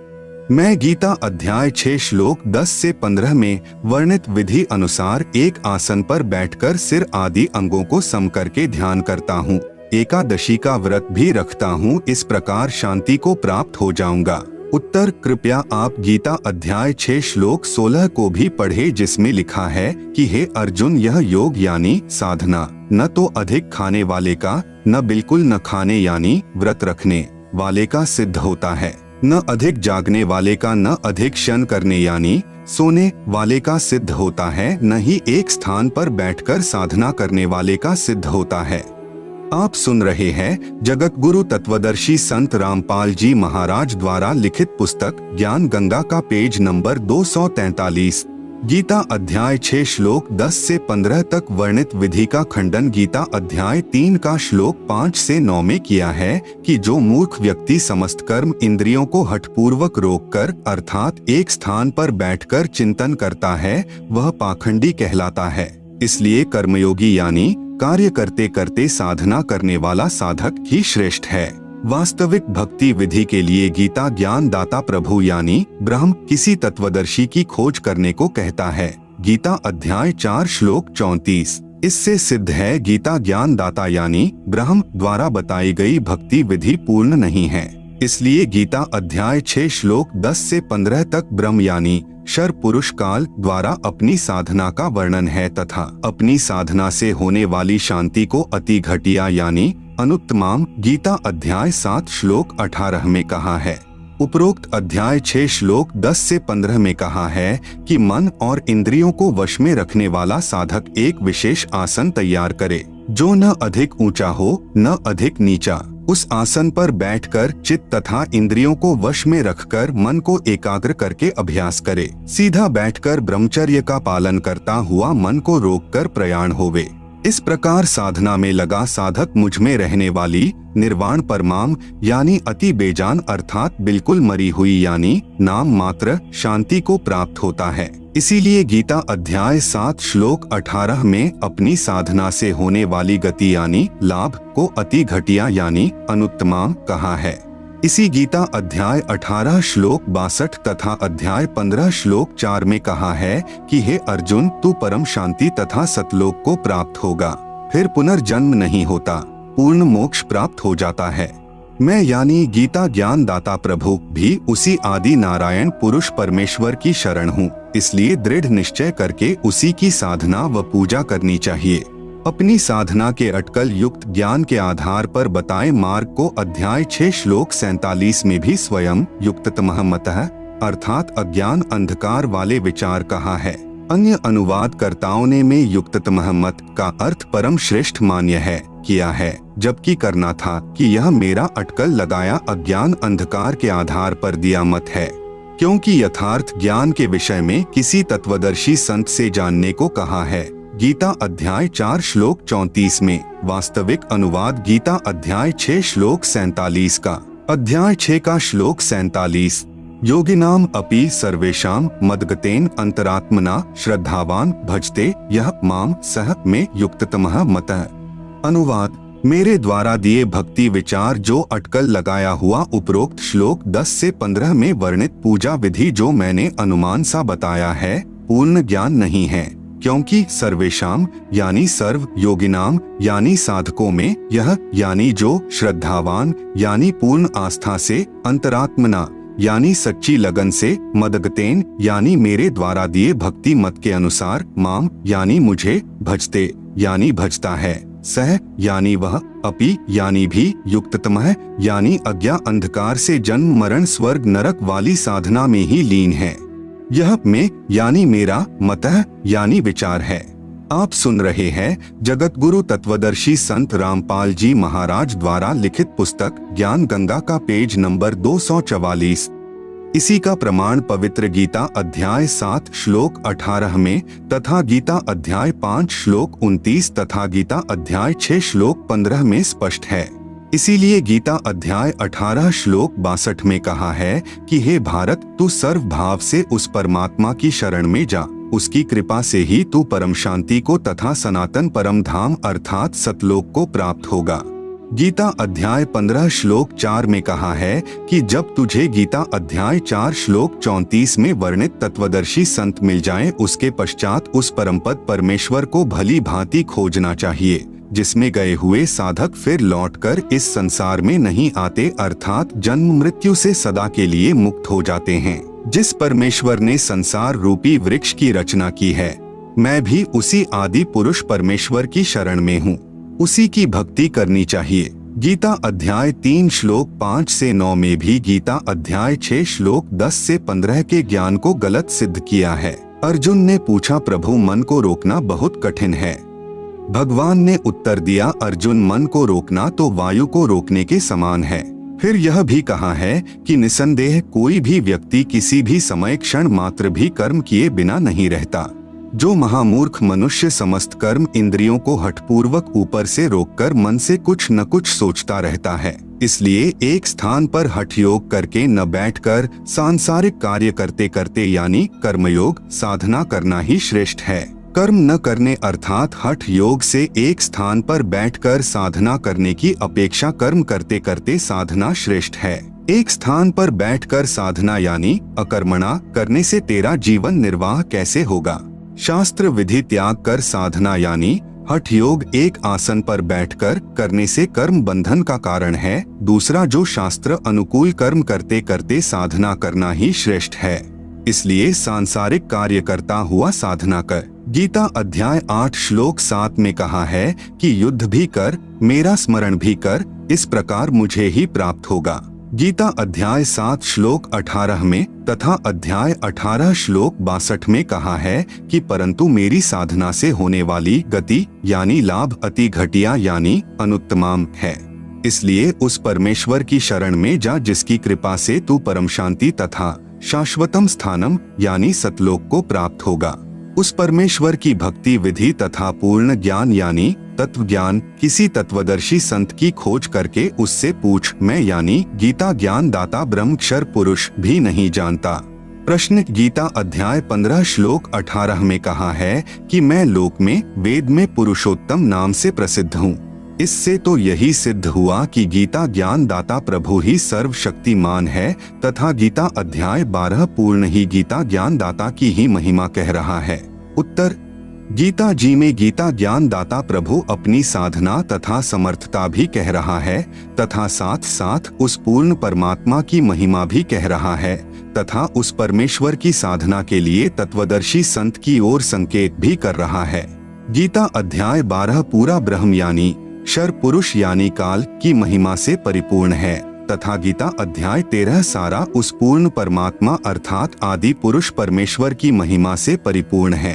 मैं गीता अध्याय 6 श्लोक 10 से 15 में वर्णित विधि अनुसार एक आसन पर बैठकर सिर आदि अंगों को सम करके ध्यान करता हूँ, एकादशी का व्रत भी रखता हूँ, इस प्रकार शांति को प्राप्त हो जाऊंगा। उत्तर, कृपया आप गीता अध्याय 6 श्लोक 16 को भी पढ़े, जिसमें लिखा है कि हे अर्जुन, यह योग यानी साधना न तो अधिक खाने वाले का, न बिल्कुल न खाने यानी व्रत रखने वाले का सिद्ध होता है, न अधिक जागने वाले का, न अधिक क्षण करने यानी सोने वाले का सिद्ध होता है, न ही एक स्थान पर बैठकर साधना करने वाले का सिद्ध होता है। आप सुन रहे हैं जगत गुरु तत्वदर्शी संत रामपाल जी महाराज द्वारा लिखित पुस्तक ज्ञान गंगा का पेज नंबर 243। गीता अध्याय 6 श्लोक 10 से 15 तक वर्णित विधि का खंडन गीता अध्याय 3 का श्लोक 5 से 9 में किया है कि जो मूर्ख व्यक्ति समस्त कर्म इंद्रियों को हठपूर्वक रोककर अर्थात एक स्थान पर बैठकर चिंतन करता है, वह पाखंडी कहलाता है। इसलिए कर्मयोगी यानी कार्य करते करते साधना करने वाला साधक ही श्रेष्ठ है। वास्तविक भक्ति विधि के लिए गीता ज्ञान दाता प्रभु यानी ब्रह्म किसी तत्वदर्शी की खोज करने को कहता है। गीता अध्याय 4 श्लोक 34। इससे सिद्ध है गीता ज्ञान दाता यानी ब्रह्म द्वारा बताई गई भक्ति विधि पूर्ण नहीं है। इसलिए गीता अध्याय 6 श्लोक 10 से 15 तक ब्रह्म यानी शर पुरुष काल द्वारा अपनी साधना का वर्णन है तथा अपनी साधना से होने वाली शांति को अति घटिया यानी अनुत्तमाम गीता अध्याय 7 श्लोक 18 में कहा है। उपरोक्त अध्याय 6 श्लोक 10 से 15 में कहा है कि मन और इंद्रियों को वश में रखने वाला साधक एक विशेष आसन तैयार करे, जो न अधिक ऊंचा हो न अधिक नीचा। उस आसन पर बैठकर चित्त तथा इंद्रियों को वश में रखकर मन को एकाग्र करके अभ्यास करे। सीधा बैठकर ब्रह्मचर्य का पालन करता हुआ मन को रोककर प्रयाण होवे। इस प्रकार साधना में लगा साधक मुझ में रहने वाली निर्वाण परमाम यानी अति बेजान अर्थात बिल्कुल मरी हुई यानी नाम मात्र शांति को प्राप्त होता है। इसीलिए गीता अध्याय 7 श्लोक 18 में अपनी साधना से होने वाली गति यानी लाभ को अति घटिया यानी अनुत्तमाम कहा है। इसी गीता अध्याय 18 श्लोक 62 तथा अध्याय 15 श्लोक 4 में कहा है कि हे अर्जुन, तू परम शांति तथा सतलोक को प्राप्त होगा, फिर पुनर्जन्म नहीं होता, पूर्ण मोक्ष प्राप्त हो जाता है। मैं यानी गीता ज्ञान दाता प्रभु भी उसी आदि नारायण पुरुष परमेश्वर की शरण हूँ, इसलिए दृढ़ निश्चय करके उसी की साधना व पूजा करनी चाहिए। अपनी साधना के अटकल युक्त ज्ञान के आधार पर बताए मार्ग को अध्याय 6 श्लोक 47 में भी स्वयं युक्ततमः मतः अर्थात अज्ञान अंधकार वाले विचार कहा है। अन्य अनुवादकर्ताओं ने में युक्ततमः मत का अर्थ परम श्रेष्ठ मान्य है किया है, जबकि करना था कि यह मेरा अटकल लगाया अज्ञान अंधकार के आधार पर दिया मत है, क्योंकि यथार्थ ज्ञान के विषय में किसी तत्वदर्शी संत से जानने को कहा है। गीता अध्याय 4 श्लोक 34 में वास्तविक अनुवाद गीता अध्याय 6 श्लोक 47 का। अध्याय 6 का श्लोक 47 योगिनाम अपि सर्वेषाम मद्गतेन अंतरात्मना श्रद्धावान भजते यह माम सह में युक्ततमः मतः। अनुवाद मेरे द्वारा दिए भक्ति विचार जो अटकल लगाया हुआ उपरोक्त श्लोक 10 से 15 में वर्णित पूजा विधि जो मैंने अनुमान सा बताया है, पूर्ण ज्ञान नहीं है, क्योंकि सर्वेशाम यानी सर्व, योगिनाम यानी साधकों में, यह यानी जो, श्रद्धावान यानी पूर्ण आस्था से, अंतरात्मना यानी सच्ची लगन से, मदगतेन यानी मेरे द्वारा दिए भक्ति मत के अनुसार, माम यानी मुझे, भजते यानी भजता है, सह यानी वह, अपि यानी भी, युक्ततमः यानी अज्ञा अंधकार से जन्म मरण स्वर्ग नरक वाली साधना में ही लीन है। यह में यानी मेरा, मतः यानी विचार है। आप सुन रहे हैं जगत गुरु तत्वदर्शी संत रामपाल जी महाराज द्वारा लिखित पुस्तक ज्ञान गंगा का पेज नंबर 244। इसी का प्रमाण पवित्र गीता अध्याय 7 श्लोक 18 में तथा गीता अध्याय 5 श्लोक 29 तथा गीता अध्याय 6 श्लोक 15 में स्पष्ट है। इसीलिए गीता अध्याय 18 श्लोक 62 में कहा है कि हे भारत, तू सर्व भाव से उस परमात्मा की शरण में जा उसकी कृपा से ही तू परम शांति को तथा सनातन परम धाम अर्थात सतलोक को प्राप्त होगा। गीता अध्याय 15 श्लोक 4 में कहा है कि जब तुझे गीता अध्याय 4 श्लोक 34 में वर्णित तत्वदर्शी संत मिल जाएं, उसके पश्चात उस परमपद परमेश्वर को भली भांति खोजना चाहिए, जिसमें गए हुए साधक फिर लौटकर इस संसार में नहीं आते, अर्थात जन्म मृत्यु से सदा के लिए मुक्त हो जाते हैं। जिस परमेश्वर ने संसार रूपी वृक्ष की रचना की है, मैं भी उसी आदि पुरुष परमेश्वर की शरण में हूँ, उसी की भक्ति करनी चाहिए। गीता अध्याय 3 श्लोक 5 से 9 में भी गीता अध्याय 6 श्लोक 10 से 15 के ज्ञान को गलत सिद्ध किया है। अर्जुन ने पूछा, प्रभु मन को रोकना बहुत कठिन है। भगवान ने उत्तर दिया, अर्जुन मन को रोकना तो वायु को रोकने के समान है। फिर यह भी कहा है कि निसंदेह कोई भी व्यक्ति किसी भी समय क्षण मात्र भी कर्म किए बिना नहीं रहता। जो महामूर्ख मनुष्य समस्त कर्म इंद्रियों को हठपूर्वक ऊपर से रोककर मन से कुछ न कुछ सोचता रहता है, इसलिए एक स्थान पर हठ योग करके न बैठकर सांसारिक कार्य करते करते यानी कर्मयोग साधना करना ही श्रेष्ठ है। कर्म न करने अर्थात हठ योग से एक स्थान पर बैठकर साधना करने की अपेक्षा कर्म करते करते साधना श्रेष्ठ है। एक स्थान पर बैठकर साधना यानी अकर्मणा करने से तेरा जीवन निर्वाह कैसे होगा। शास्त्र विधि त्याग कर साधना यानी हठ योग एक आसन पर बैठकर करने से कर्म बंधन का कारण है। दूसरा, जो शास्त्र अनुकूल कर्म करते करते साधना करना ही श्रेष्ठ है, इसलिए सांसारिक कार्य करता हुआ साधना कर। गीता अध्याय 8 श्लोक 7 में कहा है कि युद्ध भी कर, मेरा स्मरण भी कर, इस प्रकार मुझे ही प्राप्त होगा। गीता अध्याय 7 श्लोक 18 में तथा अध्याय 18 श्लोक 62 में कहा है कि परंतु मेरी साधना से होने वाली गति यानी लाभ अति घटिया यानी अनुत्तमाम है। इसलिए उस परमेश्वर की शरण में जा, जिसकी कृपा से तू परम शांति तथा शाश्वतम स्थानम यानी सतलोक को प्राप्त होगा। उस परमेश्वर की भक्ति विधि तथा पूर्ण ज्ञान यानी तत्व ज्ञान किसी तत्वदर्शी संत की खोज करके उससे पूछ, मैं यानी गीता ज्ञान दाता ब्रह्मक्षर पुरुष भी नहीं जानता। प्रश्न, गीता अध्याय 15 श्लोक 18 में कहा है कि मैं लोक में वेद में पुरुषोत्तम नाम से प्रसिद्ध हूँ। इससे तो यही सिद्ध हुआ कि गीता ज्ञान दाता प्रभु ही सर्वशक्तिमान है तथा गीता अध्याय 12 पूर्ण ही गीता ज्ञान दाता की ही महिमा कह रहा है। उत्तर, गीता जी में गीता ज्ञान दाता प्रभु अपनी साधना तथा समर्थता भी कह रहा है तथा साथ साथ उस पूर्ण परमात्मा की महिमा भी कह रहा है तथा उस परमेश्वर की साधना के लिए तत्वदर्शी संत की ओर संकेत भी कर रहा है। गीता अध्याय 12 पूरा ब्रह्म यानी क्षर पुरुष यानी काल की महिमा से परिपूर्ण है तथा गीता अध्याय 13 सारा उस पूर्ण परमात्मा अर्थात आदि पुरुष परमेश्वर की महिमा से परिपूर्ण है।